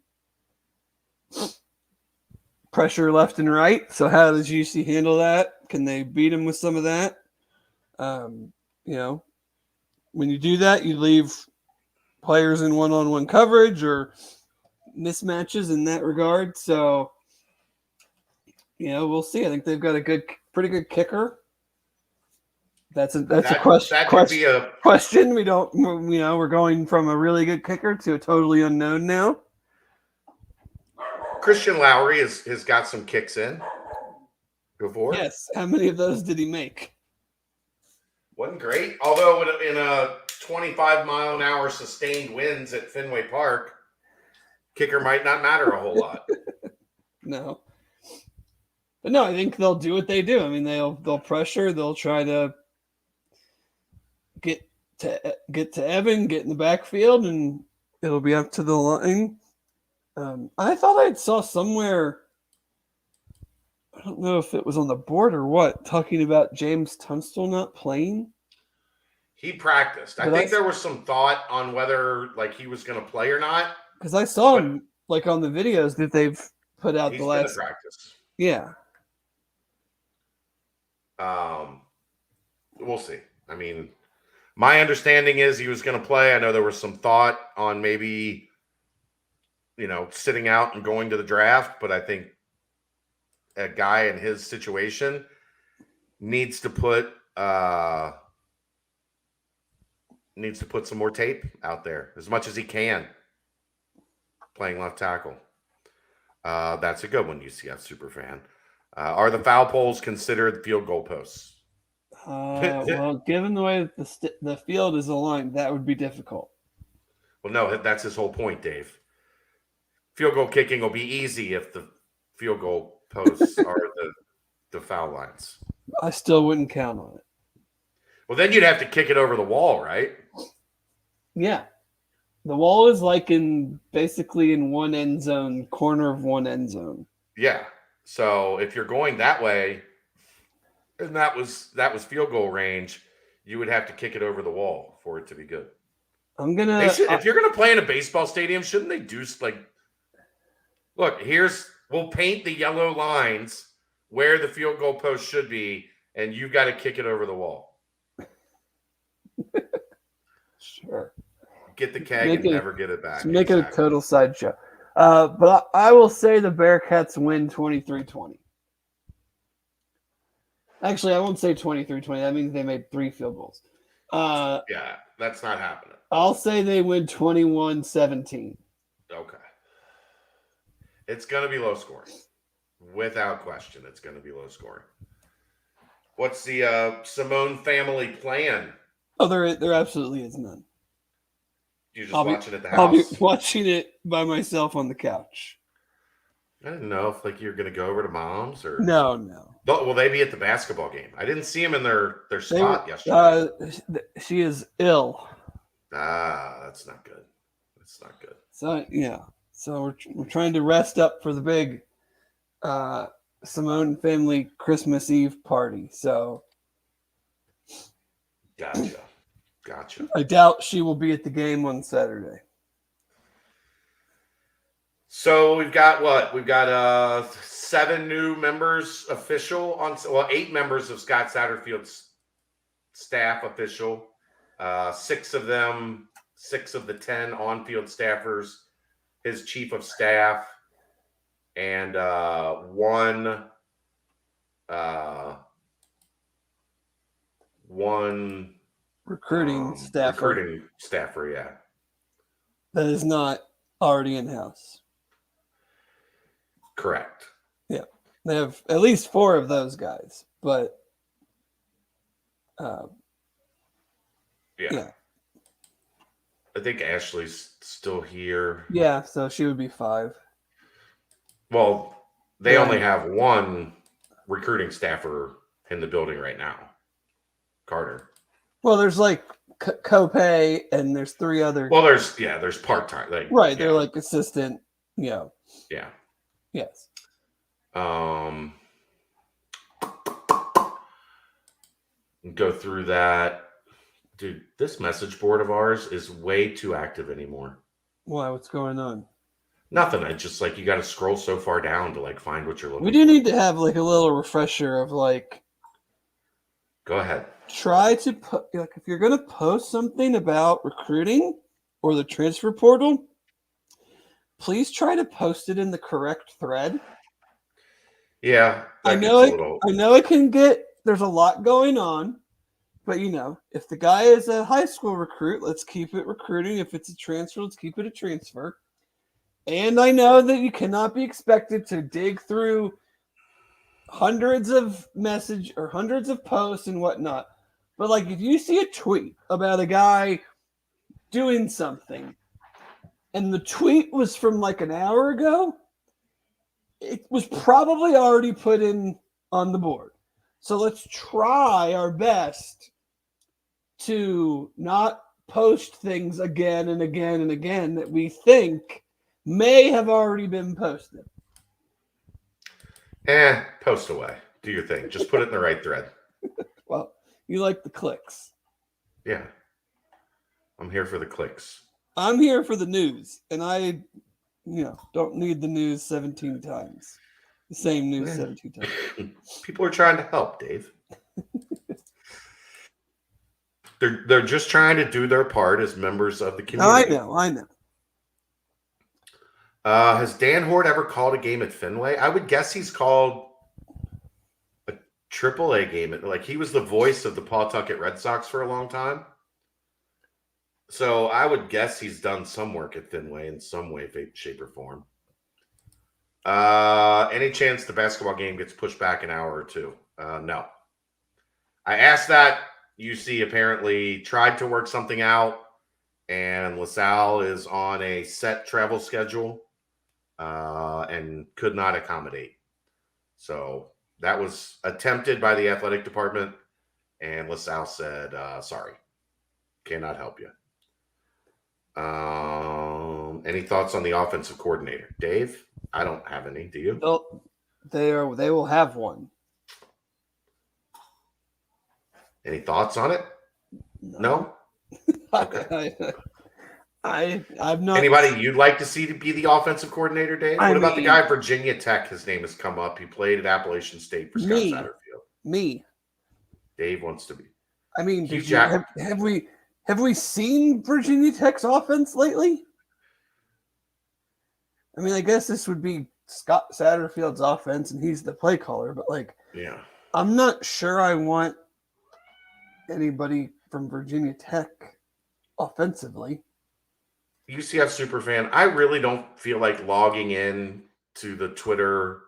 Pressure left and right. So how does UC handle that? Can they beat them with some of that? When you do that, you leave players in one-on-one coverage or mismatches in that regard. So, we'll see. I think they've got a pretty good kicker. That's a question. That could be a question. We don't, we're going from a really good kicker to a totally unknown now. Christian Lowry has got some kicks in before. Yes. How many of those did he make? Wasn't great. Although in a 25-mile-an-hour sustained winds at Fenway Park, kicker might not matter a whole lot. No. But no, I think they'll do what they do. I mean, they'll pressure. They'll try to get to Evan, get in the backfield, and it'll be up to the line. I thought I saw somewhere, I don't know if it was on the board or what, talking about James Tunstall not playing. He practiced. I think there was some thought on whether he was going to play or not. Because I saw him on the videos that they've put out the last practice. Yeah. We'll see. I mean, my understanding is he was going to play. I know there was some thought on maybe, sitting out and going to the draft, but I think a guy in his situation needs to put some more tape out there as much as he can playing left tackle. That's a good one, UCF superfan. Are the foul poles considered field goal posts? Well, given the way the field is aligned, that would be difficult. Well, no, that's his whole point, Dave. Field goal kicking will be easy if the field goal posts are the foul lines. I still wouldn't count on it. Well, then you'd have to kick it over the wall, right? Yeah. The wall is basically in one end zone, corner of one end zone. Yeah. So if you're going that way, and that was field goal range, you would have to kick it over the wall for it to be good. If you're gonna play in a baseball stadium, shouldn't they do look, we'll paint the yellow lines where the field goal post should be, and you've got to kick it over the wall. Sure. Get the keg and never get it back. Make it a total sideshow. But I will say the Bearcats win 23-20. Actually, I won't say 23-20. That means they made 3 field goals. Yeah, that's not happening. I'll say they win 21-17. Okay. It's going to be low scoring. Without question, it's going to be low scoring. What's the Simone family plan? Oh, there absolutely is none. You're just watching at the house? I'll be watching it by myself on the couch. I didn't know if you're going to go over to mom's or no. Will they be at the basketball game? I didn't see them in their spot yesterday. She is ill. That's not good. That's not good. So yeah. So we're trying to rest up for the big Simone family Christmas Eve party. So Gotcha. I doubt she will be at the game on Saturday. So we've got what? We've got 7 new members official 8 members of Scott Satterfield's staff official. 6 of the 10 on-field staffers, his chief of staff, and one recruiting staffer. Recruiting staffer, yeah. That is not already in-house. Correct. Yeah. They have at least 4 of those guys, but yeah. I think Ashley's still here. Yeah, so she would be 5. Well, they only have 1 recruiting staffer in the building right now. Carter. Well, there's Copay, and there's 3 other. Well, there's part-time. Like, Right, they're like assistant. Yeah. Yes. Go through that. Dude, this message board of ours is way too active anymore. Why? What's going on? Nothing. I just you got to scroll so far down to find what you're looking for. We do need to have a little refresher of Go ahead. Try to put if you're going to post something about recruiting or the transfer portal, please try to post it in the correct thread. Yeah, I know it can get. There's a lot going on, but if the guy is a high school recruit, let's keep it recruiting. If it's a transfer, let's keep it a transfer. And I know that you cannot be expected to dig through hundreds of posts and whatnot. But if you see a tweet about a guy doing something and the tweet was from an hour ago, it was probably already put in on the board. So let's try our best to not post things again and again and again that we think may have already been posted. Post away. Do your thing. Just put it in the right thread. Well, you like the clicks. Yeah. I'm here for the clicks. I'm here for the news, and I, don't need the news 17 times. The same news 17 times. People are trying to help, Dave. They're just trying to do their part as members of the community. I know. Has Dan Hort ever called a game at Fenway? I would guess he's called a AAA game. He was the voice of the Pawtucket Red Sox for a long time. So I would guess he's done some work at Fenway in some way, shape, or form. Any chance the basketball game gets pushed back an hour or two? No. I asked that. UC apparently tried to work something out, and LaSalle is on a set travel schedule and could not accommodate. So that was attempted by the athletic department, and LaSalle said, sorry, cannot help you. Any thoughts on the offensive coordinator? Dave? I don't have any. Do you? They will have one. Any thoughts on it? No? Okay. I've not. Anybody you'd like to see to be the offensive coordinator, Dave? What about the guy at Virginia Tech? His name has come up. He played at Appalachian State for Scott Satterfield. Me. Dave wants to be. I mean, have we seen Virginia Tech's offense lately? I mean, I guess this would be Scott Satterfield's offense, and he's the play caller. But yeah, I'm not sure I want anybody from Virginia Tech offensively. UCF superfan, I really don't feel like logging in to the Twitter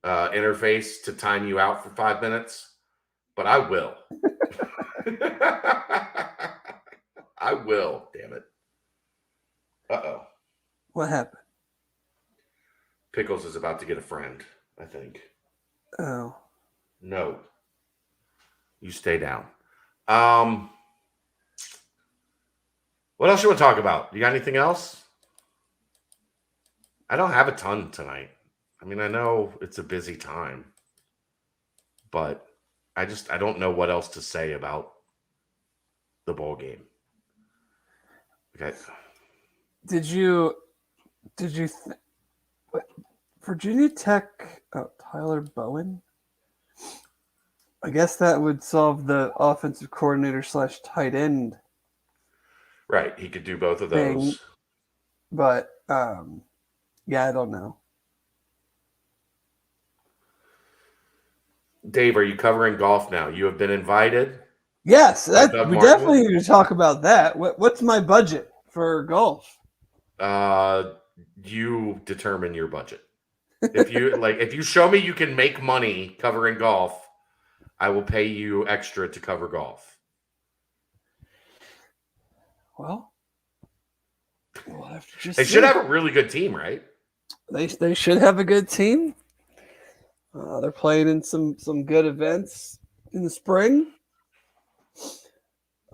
interface to time you out for 5 minutes, but I will. I will, damn it. Uh-oh. What happened? Pickles is about to get a friend, I think. Oh. No. You stay down. What else you want to talk about? You got anything else? I don't have a ton tonight. I mean, I know it's a busy time, but I don't know what else to say about the bowl game. Okay. Virginia Tech, Tyler Bowen? I guess that would solve the offensive coordinator / tight end. Right. He could do both of those. Thing. But, yeah, I don't know. Dave, are you covering golf now? You have been invited? Yes, we definitely need to talk about that. What's my budget for golf? You determine your budget. If you show me you can make money covering golf, I will pay you extra to cover golf. Well, we'll have to just. They should have a really good team, right? They should have a good team. They're playing in some good events in the spring.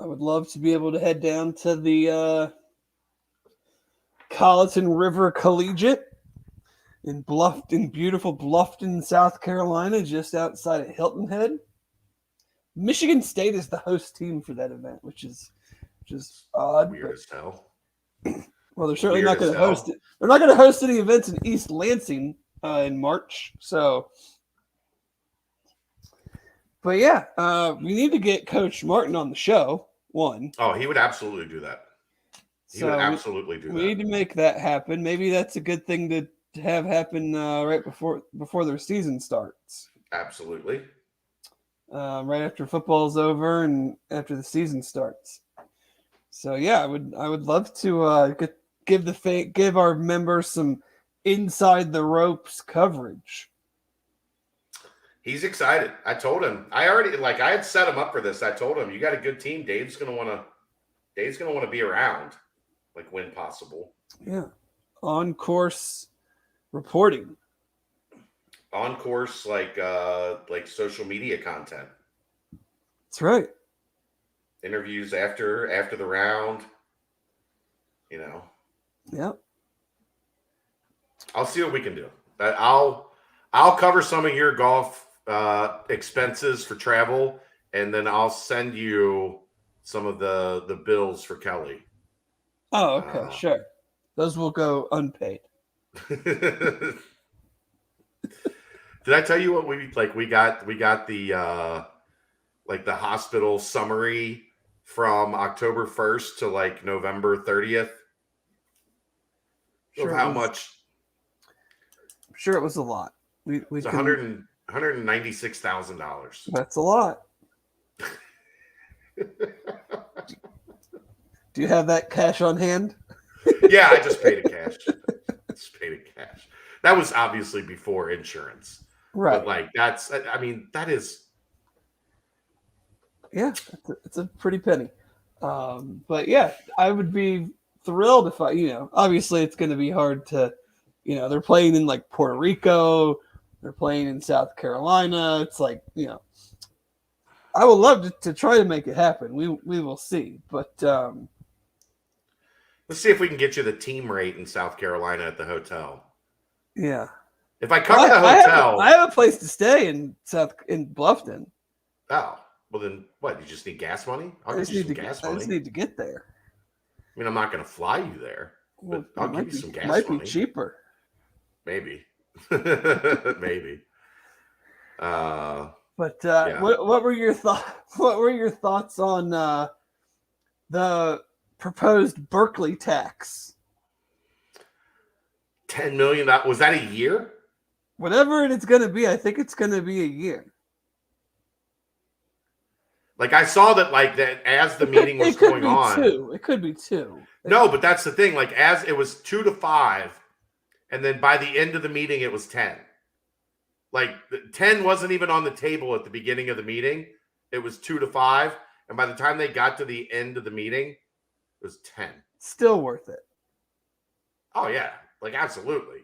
I would love to be able to head down to the Colleton River Collegiate in beautiful Bluffton, South Carolina, just outside of Hilton Head. Michigan State is the host team for that event, which is just odd. Weird as hell. Well, they're certainly Weird not going as to hell. host it. They're not going to host any events in East Lansing in March. So, but yeah, we need to get Coach Martin on the show. One. Oh, he would absolutely do that. He would absolutely do that. We need to make that happen. Maybe that's a good thing to have happen right before their season starts. Absolutely. Right after football's over and after the season starts. So yeah, I would love to give our members some inside the ropes coverage. He's excited. I told him. I had set him up for this. I told him, you got a good team. Dave's gonna want to be around, like when possible. Yeah, on course reporting. On course, like social media content. That's right. Interviews after the round. You know. Yep. I'll see what we can do. I'll cover some of your golf expenses for travel, and then I'll send you some of the bills for Kelly. Oh, okay, sure. Those will go unpaid. Did I tell you what we got the the hospital summary from October 1st to like November 30th? Sure, of how much? I'm sure it was a lot. It's $196,000. That's a lot. Do you have that cash on hand? Yeah, I just paid it cash. That was obviously before insurance. Right. But that is. Yeah, it's a pretty penny. But yeah, I would be thrilled if obviously it's going to be hard to, they're playing in like Puerto Rico, they're playing in South Carolina. It's like, I would love to try to make it happen. We will see. But let's see if we can get you the team rate in South Carolina at the hotel. Yeah. If I come to the hotel, I have a place to stay in Bluffton. Oh, well then, what? You just need gas money? I just need to get there. I mean, I'm not going to fly you there, but I'll give you some gas money. Might be cheaper. Maybe, maybe. But yeah. what were your thoughts? What were your thoughts on the proposed Berkeley tax? $10 million. Was that a year? Whatever it's going to be, I think it's going to be a year. Like I saw that as the meeting was going on. It could be two. No, but that's the thing. Like as it was 2 to 5, and then by the end of the meeting, it was 10. Like 10 wasn't even on the table at the beginning of the meeting. It was 2 to 5, and by the time they got to the end of the meeting, it was 10. Still worth it. Oh yeah, like absolutely.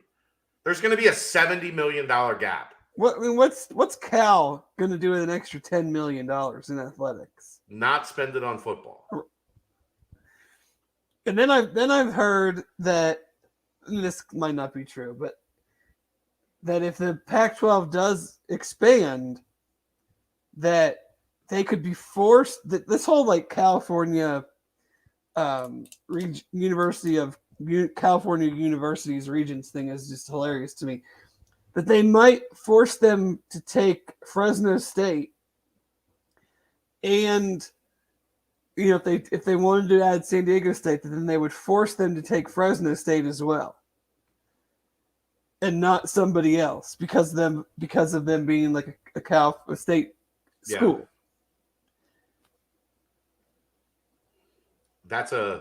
There's going to be a $70 million gap. What's Cal going to do with an extra $10 million in athletics? Not spend it on football. And then I've heard that, and this might not be true, but that if the Pac-12 does expand, that they could be forced. That this whole California University of California Universities Regents thing is just hilarious to me. That they might force them to take Fresno State, and if they wanted to add San Diego State, then they would force them to take Fresno State as well, and not somebody else because of them being like a state school. Yeah.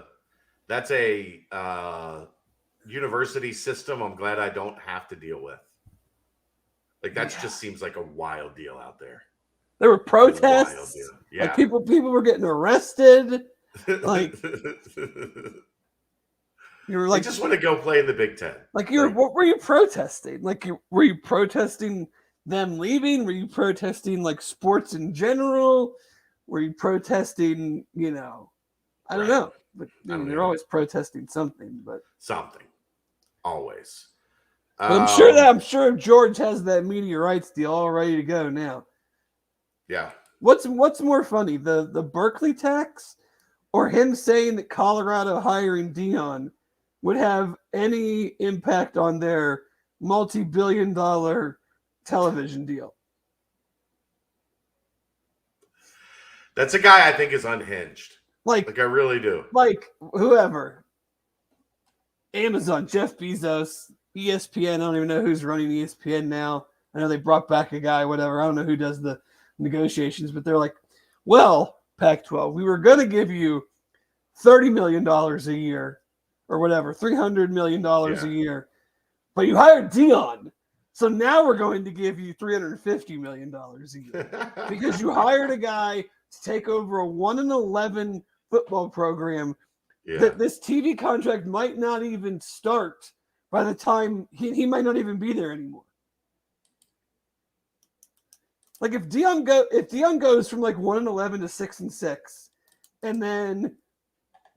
That's a university system I'm glad I don't have to deal with. Like that just seems like a wild deal out there. There were protests. Yeah. Like people were getting arrested. Like you were like, I just want to go play in the Big Ten. Like what were you protesting? Like were you protesting them leaving? Were you protesting like sports in general? Were you protesting, I don't know. But they're always protesting something, but something. Always. But I'm sure George has that media rights deal all ready to go now. Yeah. What's more funny, the Berkeley tax or him saying that Colorado hiring Dion would have any impact on their multi-billion-dollar television deal? That's a guy I think is unhinged. Like I really do. Like whoever. Amazon, Jeff Bezos, ESPN. I don't even know who's running ESPN now. I know they brought back a guy, whatever. I don't know who does the negotiations, but they're like, well, Pac-12, we were going to give you $30 million a year or whatever, $300 million a year, but you hired Dion. So now we're going to give you $350 million a year because you hired a guy to take over a 1-11 football program that this TV contract might not even start by the time he might not even be there anymore. Like if Dion goes from like 1-11 to 6-6, and then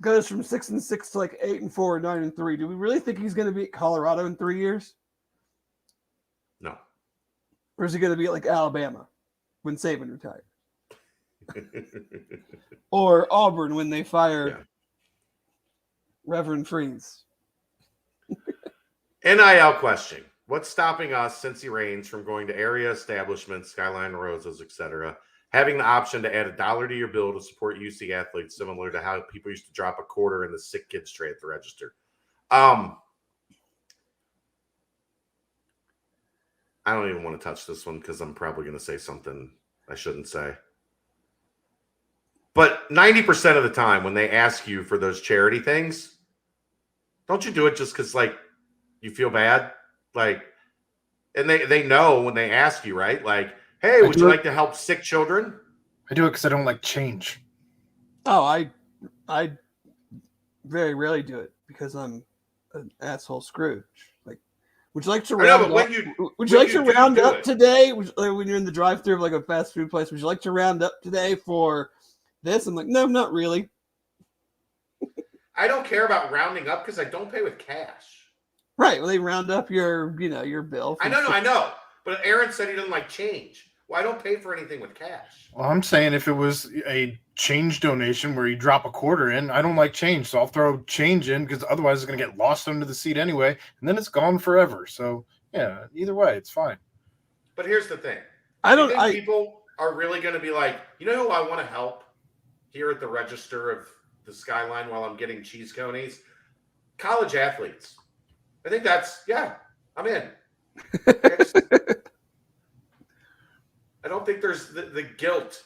goes from 6-6 to like 8-4 or 9-3, do we really think he's going to be at Colorado in 3 years? No. Or is he going to be at like Alabama when Saban retires? Or Auburn when they fire Reverend Freeze? NIL question. What's stopping us, Cincy Reigns, from going to area establishments, Skyline Roses, etc., having the option to add $1 to your bill to support UC athletes, similar to how people used to drop a quarter in the sick kids tray at the register? I don't even want to touch this one because I'm probably going to say something I shouldn't say. But 90% of the time when they ask you for those charity things, don't you do it just because, like, you feel bad? Like, and they know when they ask you, right? Like, hey, would you like to help sick children? I do it because I don't like change. Oh, I very rarely do it because I'm an asshole Scrooge. Like, would you like to round up? Would you like to round up today? When you're in the drive-thru of like a fast food place, would you like to round up today for this? I'm like, no, not really. I don't care about rounding up because I don't pay with cash. Right. Well, they round up your bill. I know. But Aaron said he doesn't like change. Well, I don't pay for anything with cash. Well, I'm saying if it was a change donation where you drop a quarter in, I don't like change, so I'll throw change in because otherwise it's going to get lost under the seat anyway, and then it's gone forever. So, yeah, either way, it's fine. But here's the thing. I don't think people are really going to be like, you know who I want to help here at the register of the Skyline while I'm getting cheese conies? College athletes. I think I'm in. I don't think there's the guilt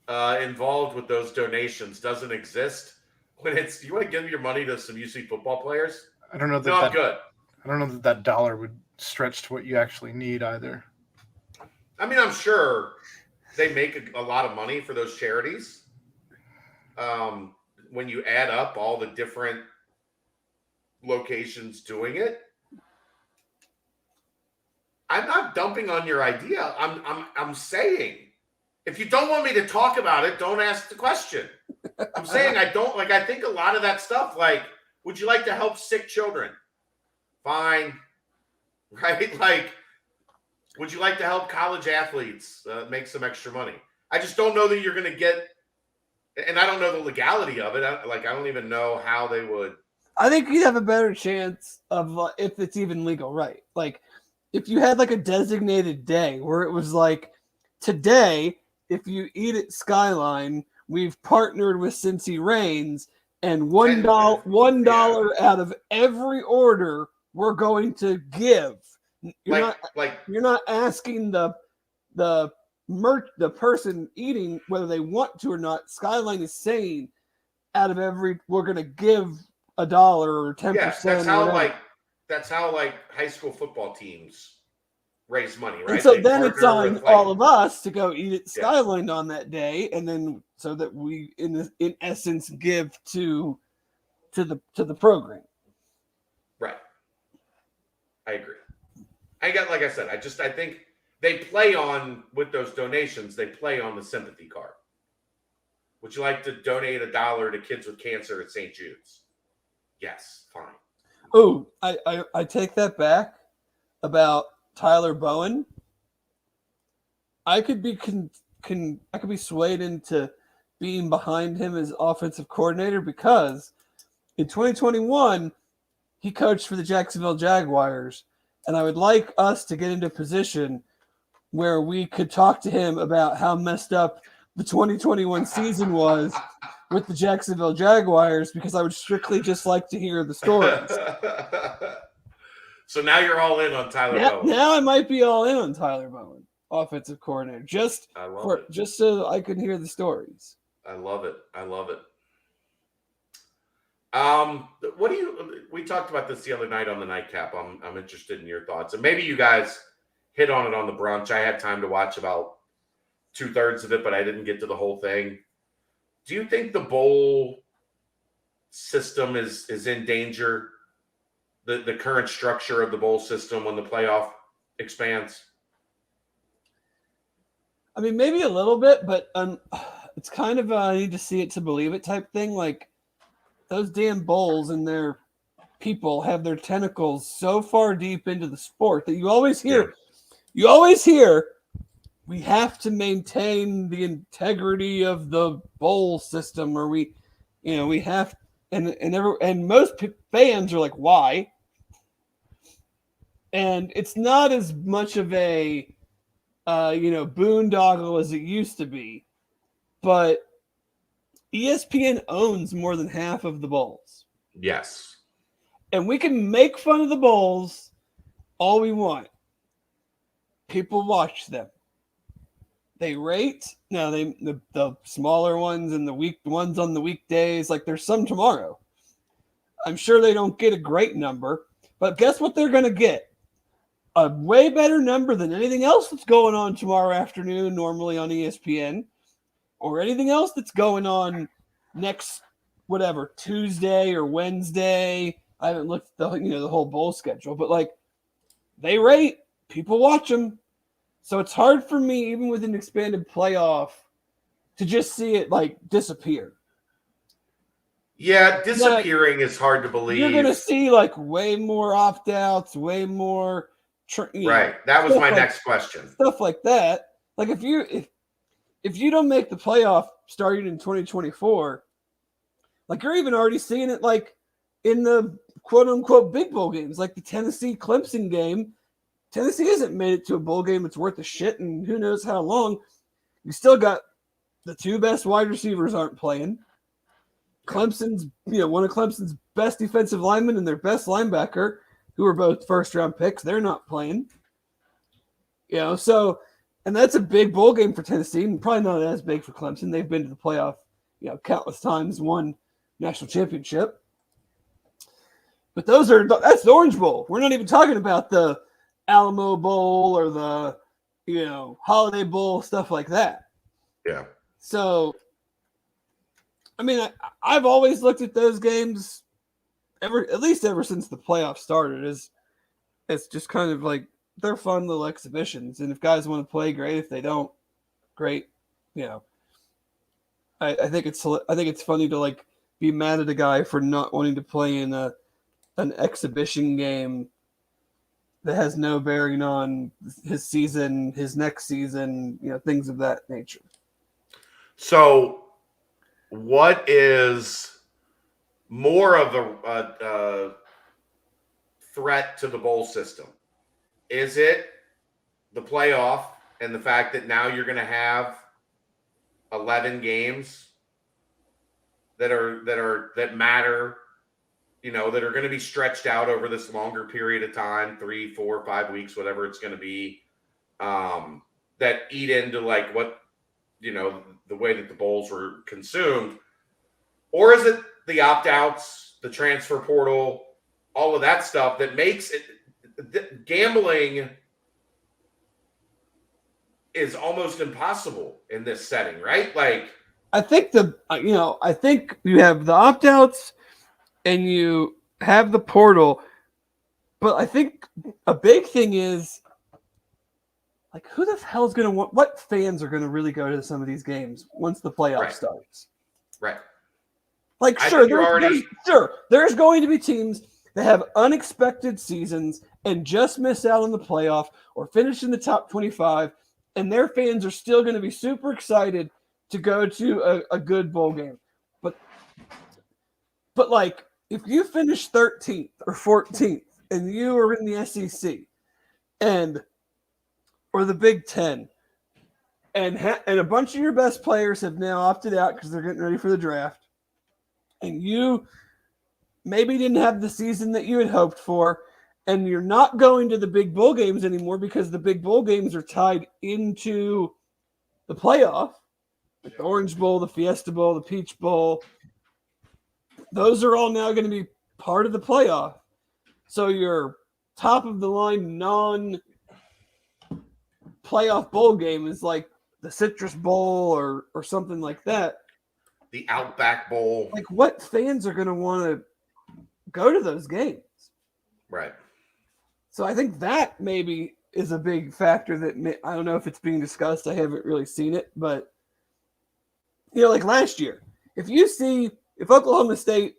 involved with those donations doesn't exist when it's you want to give your money to some UC football players. I don't know that. Not good. I don't know that $1 would stretch to what you actually need either. I mean, I'm sure they make a lot of money for those charities. When you add up all the different locations doing it, I'm not dumping on your idea. I'm saying, if you don't want me to talk about it, don't ask the question. I'm saying I don't like. I think a lot of that stuff, like, would you like to help sick children? Fine, right? Like, would you like to help college athletes make some extra money? I just don't know that you're going to get, and I don't know the legality of it. I don't even know how they would. I think you'd have a better chance of if it's even legal, right? Like, if you had like a designated day where it was like, today, if you eat at Skyline, we've partnered with Cincy Reigns, and $1 out of every order we're going to give. You're not asking the person eating whether they want to or not. Skyline is saying, out of every, we're going to give $1 or 10%. Yeah, that's how high school football teams raise money, right? And so then it's on all of us to go eat at Skyline on that day, and then so that we, in essence, give to the program. Right. I agree. Like I said, I think they play on, with those donations, they play on the sympathy card. Would you like to donate $1 to kids with cancer at St. Jude's? Yes, fine. Oh, I take that back about Tyler Bowen. I could be I could be swayed into being behind him as offensive coordinator because in 2021 he coached for the Jacksonville Jaguars, and I would like us to get into a position where we could talk to him about how messed up the 2021 season was with the Jacksonville Jaguars, because I would strictly just like to hear the stories. So now you're all in on Tyler Bowen. Now I might be all in on Tyler Bowen, offensive coordinator, just so I can hear the stories. I love it. We talked about this the other night on the nightcap. I'm interested in your thoughts, and maybe you guys hit on it on the brunch. I had time to watch about 2/3 of it, but I didn't get to the whole thing. Do you think the bowl system is in danger? The current structure of the bowl system when the playoff expands? I mean, maybe a little bit, but it's kind of I need to see it to believe it type thing. Like, those damn bowls and their people have their tentacles so far deep into the sport that you always hear we have to maintain the integrity of the bowl system, or we have, and most fans are like, why? And it's not as much of a boondoggle as it used to be, but ESPN owns more than half of the bowls. Yes. And we can make fun of the bowls all we want. People watch them. They rate. Now the smaller ones and the ones on the weekdays, like there's some tomorrow. I'm sure they don't get a great number, but guess what they're going to get? A way better number than anything else that's going on tomorrow afternoon, normally on ESPN, or anything else that's going on next, whatever, Tuesday or Wednesday. I haven't looked at the whole bowl schedule, but like, they rate, people watch them. So it's hard for me, even with an expanded playoff, to just see it like disappear. Yeah, disappearing is hard to believe. You're going to see like way more opt-outs, way more. Right. That was my next question. Stuff like that. Like if you don't make the playoff starting in 2024, like you're even already seeing it like in the quote unquote big bowl games, like the Tennessee Clemson game. Tennessee hasn't made it to a bowl game that's worth a shit, and who knows how long. You still got the two best wide receivers aren't playing. Clemson's, one of Clemson's best defensive linemen and their best linebacker, who are both first-round picks, they're not playing. So, and that's a big bowl game for Tennessee, and probably not as big for Clemson. They've been to the playoff, countless times, won national championship. But that's the Orange Bowl. We're not even talking about the Alamo Bowl or the, Holiday Bowl, stuff like that. Yeah. So, I mean, I've always looked at those games at least ever since the playoffs started, it's just kind of like they're fun little exhibitions. And if guys want to play, great. If they don't, great. I think it's funny to like be mad at a guy for not wanting to play in an exhibition game that has no bearing on his season, his next season, things of that nature. So, what is more of a threat to the bowl system? Is it the playoff and the fact that now you're going to have 11 games that matter, that are going to be stretched out over this longer period of time, 3, 4, 5 weeks, whatever it's going to be, that eat into like what, the way that the bowls were consumed? Or is it the opt-outs, the transfer portal, all of that stuff that makes it gambling is almost impossible in this setting, right? Like, I think I think you have the opt-outs and you have the portal, but I think a big thing is like, who the hell's going to want? What fans are going to really go to some of these games once the playoff Right. starts? Right. Like, I sure, think you're already- there's going to be teams that have unexpected seasons and just miss out on the playoff or finish in the top 25, and their fans are still going to be super excited to go to a good bowl game. But like, if you finish 13th or 14th and you are in the SEC or the Big Ten, and a bunch of your best players have now opted out because they're getting ready for the draft, and you maybe didn't have the season that you had hoped for, and you're not going to the big bowl games anymore because the big bowl games are tied into the playoff, like the Orange Bowl, the Fiesta Bowl, the Peach Bowl. Those are all now going to be part of the playoff. So your top of the line non-playoff bowl game is like the Citrus Bowl or something like that. The Outback Bowl. Like, what fans are going to want to go to those games? Right. So I think that maybe is a big factor that I don't know if it's being discussed. I haven't really seen it, but like last year, if Oklahoma State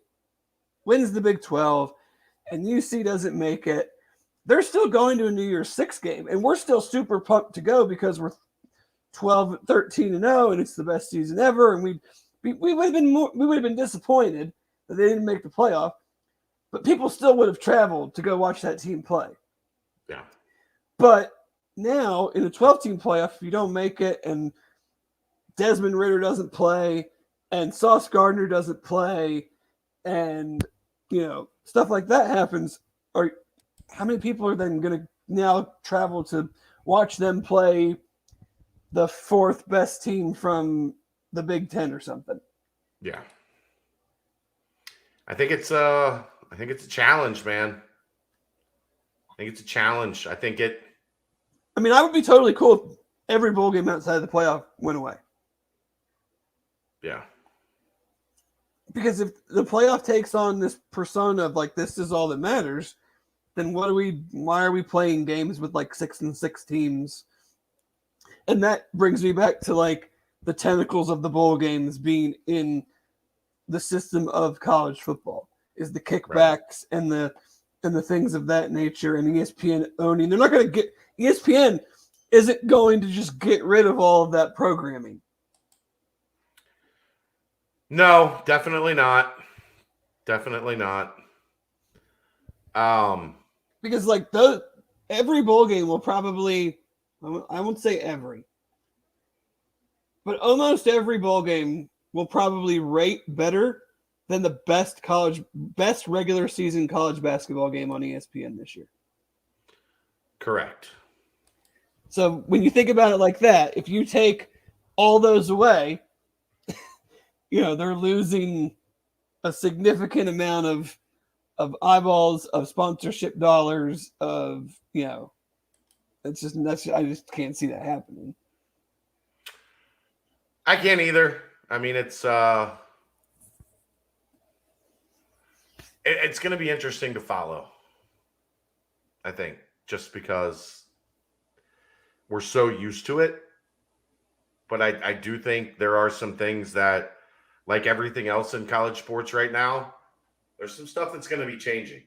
wins the Big 12 and UC doesn't make it, they're still going to a New Year's Six game, and we're still super pumped to go because we're 13-0 and it's the best season ever, and we would have been disappointed that they didn't make the playoff, but people still would have traveled to go watch that team play. Yeah. But now in a 12-team playoff, if you don't make it and Desmond Ridder doesn't play and Sauce Gardner doesn't play and stuff like that happens, or how many people are then going to now travel to watch them play the fourth best team from the Big Ten or something? Yeah. I think it's a challenge, man. I think it's a challenge. I would be totally cool if every bowl game outside of the playoff went away. Yeah. Because if the playoff takes on this persona of like, this is all that matters, then why are we playing games with like 6-6 teams? And that brings me back to like the tentacles of the bowl games being in the system of college football is the kickbacks and the things of that nature, and ESPN owning. They're not going to get ESPN isn't going to just get rid of all of that programming. No, definitely not. Definitely not. Because like every bowl game will probably, I won't say every, but almost every bowl game will probably rate better than the best regular season college basketball game on ESPN this year. Correct. So when you think about it like that, if you take all those away, they're losing a significant amount of eyeballs, of sponsorship dollars, of I just can't see that happening. I can't either. I mean, it's going to be interesting to follow. I think just because we're so used to it, but I do think there are some things that, like everything else in college sports right now, there's some stuff that's going to be changing.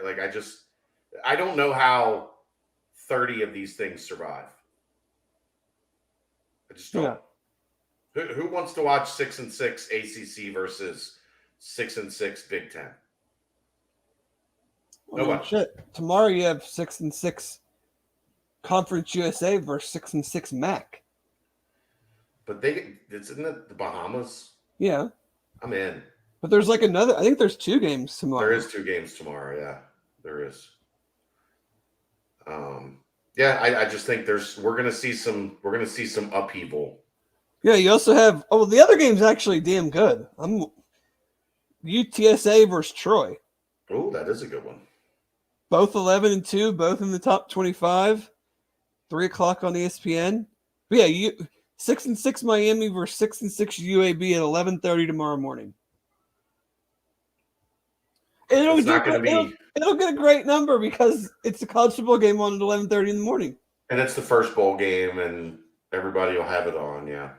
Like I don't know how 30 of these things survive. I just don't. Yeah. Who wants to watch 6-6 ACC versus 6-6 Big Ten? Nobody. Shit. Tomorrow you have 6-6 Conference USA versus 6-6 MAC. But isn't it the Bahamas? Yeah. I'm in. But there's like I think there's 2 games tomorrow. There is 2 games tomorrow. Yeah, there is. I just think we're gonna see some upheaval. Yeah, you also have the other game's actually damn good. UTSA versus Troy. Oh, that is a good one. Both 11-2, both in the top 25. 3:00 on ESPN. But yeah, 6-6 Miami versus 6-6 UAB at 11:30 tomorrow morning. And it'll get a great number because it's a college football game on at 11:30 in the morning. And it's the first bowl game, and everybody will have it on. Yeah.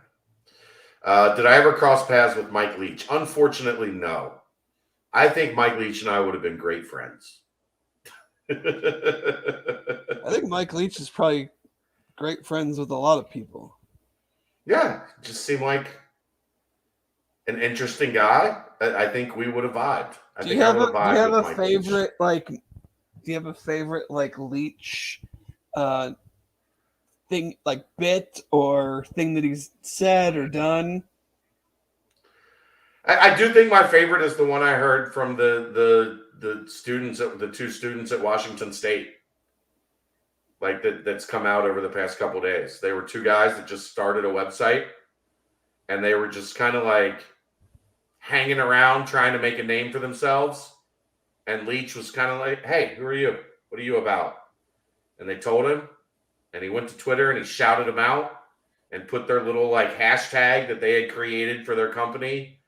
Did I ever cross paths with Mike Leach? Unfortunately, no. I think Mike Leach and I would have been great friends. I think Mike Leach is probably great friends with a lot of people. Yeah, just seemed like an interesting guy. I think we would have vibed. Do you have a favorite like Leach thing, like bit or thing that he's said or done? I do think my favorite is the one I heard from the students, the two students at Washington State. Like that's come out over the past couple of days. They were two guys that just started a website, and they were just kind of like hanging around trying to make a name for themselves. And Leach was kind of like, "Hey, who are you? What are you about?" And they told him, and he went to Twitter and he shouted them out and put their little like hashtag that they had created for their company.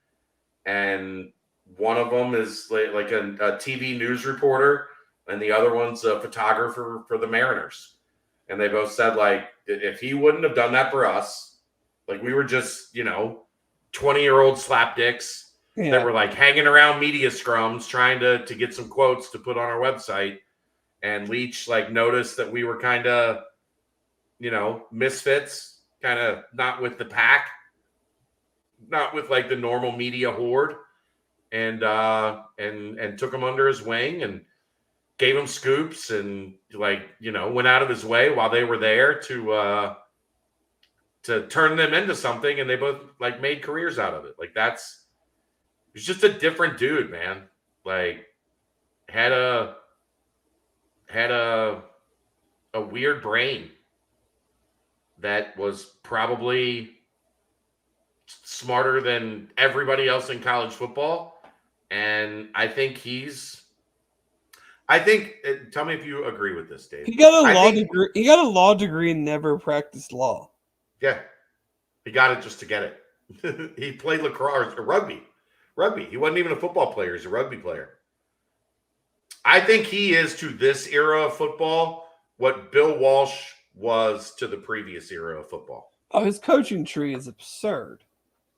And one of them is like a TV news reporter, and the other one's a photographer for the Mariners. And they both said, like, if he wouldn't have done that for us, like we were just, 20-year-old slapdicks that were like hanging around media scrums trying to get some quotes to put on our website. And Leach like noticed that we were kind of, misfits, kind of not with the pack, not with like the normal media horde, and took him under his wing and gave him scoops and went out of his way while they were there to turn them into something, and they both like made careers out of it. Like he's just a different dude, man. Like had a weird brain that was probably smarter than everybody else in college football. And I think tell me if you agree with this, Dave. He got a law degree. He got a law degree and never practiced law. Yeah. He got it just to get it. He played lacrosse or rugby. He wasn't even a football player. He's a rugby player. I think he is to this era of football what Bill Walsh was to the previous era of football. Oh, his coaching tree is absurd.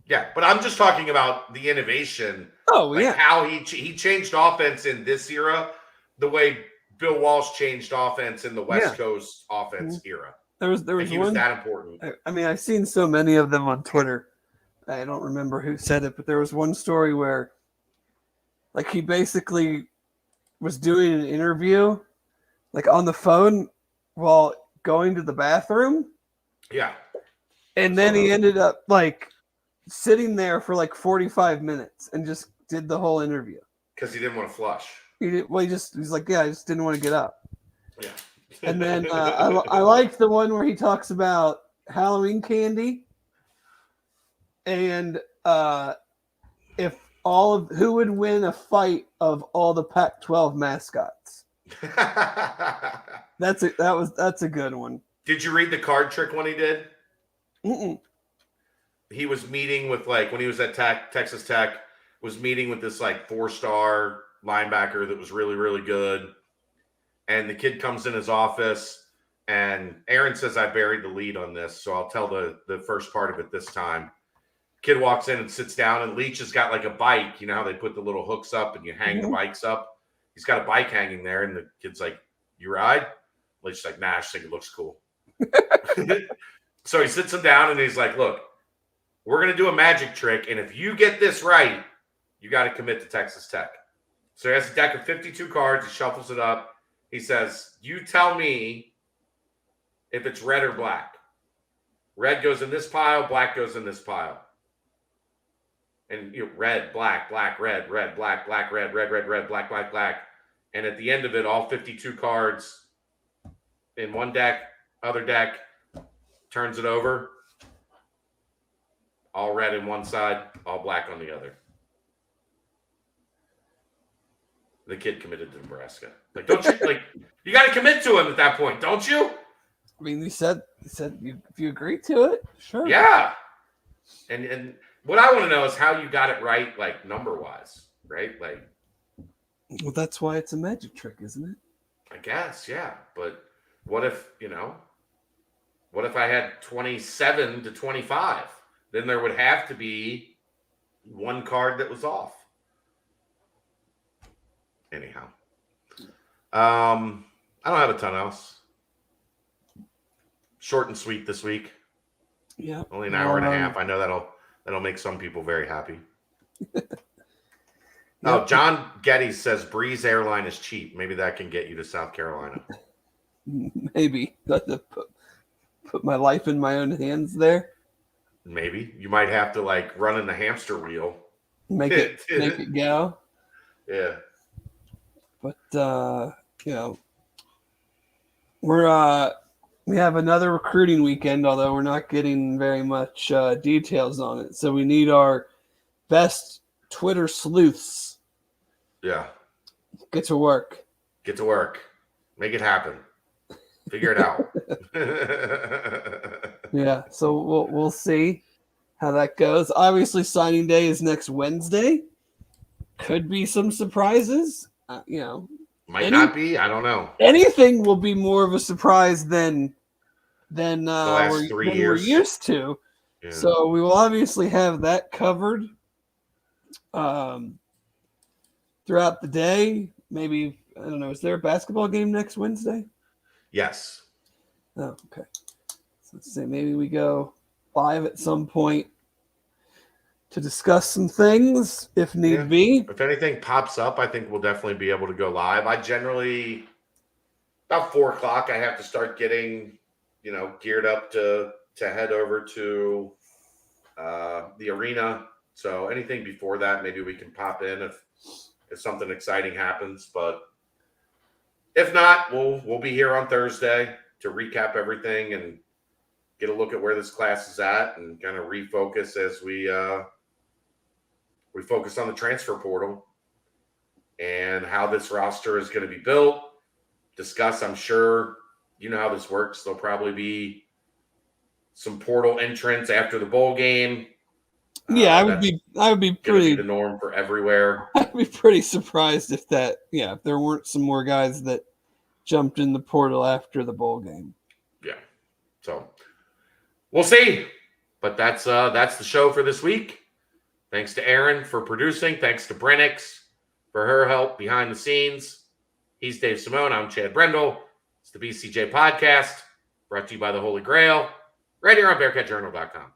Yeah, but I'm just talking about the innovation. Oh, yeah. How he changed offense in this era, the way Bill Walsh changed offense in the West Coast offense era. There was he was that important. I mean, I've seen so many of them on Twitter. I don't remember who said it, but there was one story where, like, he basically was doing an interview, like, on the phone while going to the bathroom. Yeah. And then he ended up, like, sitting there for, like, 45 minutes and just did the whole interview. Because he didn't want to flush. He's like, yeah, I just didn't want to get up. Yeah. And then I liked the one where he talks about Halloween candy and who would win a fight of all the Pac-12 mascots. That's a good one. Did you read the card trick one he did? Mm-mm. He was meeting with when he was at Texas Tech, was meeting with this 4-star linebacker that was really, really good. And the kid comes in his office, and Aaron says I buried the lead on this, so I'll tell the first part of it this time. Kid walks in and sits down, and Leach has got a bike. You know how they put the little hooks up and you hang the bikes up? He's got a bike hanging there, and the kid's like, "You ride?" Leach's like, "Nah, I just think it looks cool." So he sits him down, and he's like, "Look, we're going to do a magic trick, and if you get this right, you got to commit to Texas Tech." So he has a deck of 52 cards. He shuffles it up. He says, "You tell me if it's red or black. Red goes in this pile, black goes in this pile." And red, black, black, red, red, black, black, red, red, red, red, black, black, black. And at the end of it, all 52 cards in one deck, other deck, turns it over. All red in one side, all black on the other. The kid committed to Nebraska. Don't you you got to commit to him at that point, don't you? I mean, he said if you agree to it, sure. Yeah. And what I want to know is how you got it right, number wise, right? Well, that's why it's a magic trick, isn't it? I guess, yeah. But what if, What if I had 27 to 25? Then there would have to be one card that was off. Anyhow. I don't have a ton else. Short and sweet this week. Yeah. Only an hour and a half. I know that'll make some people very happy. Oh, John Geddes says Breeze Airline is cheap. Maybe that can get you to South Carolina. Maybe. Put my life in my own hands there. Maybe. You might have to like run in the hamster wheel. Make it go. Yeah. But we have another recruiting weekend, although we're not getting very much details on it. So we need our best Twitter sleuths. Yeah. Get to work. Get to work. Make it happen. Figure it out. Yeah, so we'll see how that goes. Obviously, signing day is next Wednesday. Could be some surprises. Might not be. I don't know. Anything will be more of a surprise than The last 3 years. we're used to. Yeah. So we will obviously have that covered throughout the day. Maybe, I don't know, is there a basketball game next Wednesday? Yes. Oh, okay. So let's say maybe we go live at some point to discuss some things if need be. If anything pops up, I think we'll definitely be able to go live. I generally, about 4:00, I have to start getting, geared up to head over to the arena. So anything before that, maybe we can pop in if something exciting happens. But if not, we'll be here on Thursday to recap everything and get a look at where this class is at and kind of refocus as we focus on the transfer portal and how this roster is going to be built. Discuss, I'm sure, you know how this works. There'll probably be some portal entrants after the bowl game. Yeah, I would be pretty the norm for everywhere. I'd be pretty surprised if there weren't some more guys that jumped in the portal after the bowl game. Yeah. So we'll see. But that's the show for this week. Thanks to Aaron for producing. Thanks to Brennix for her help behind the scenes. He's Dave Simone. I'm Chad Brendel. It's the BCJ podcast brought to you by the Holy Grail right here on BearcatJournal.com.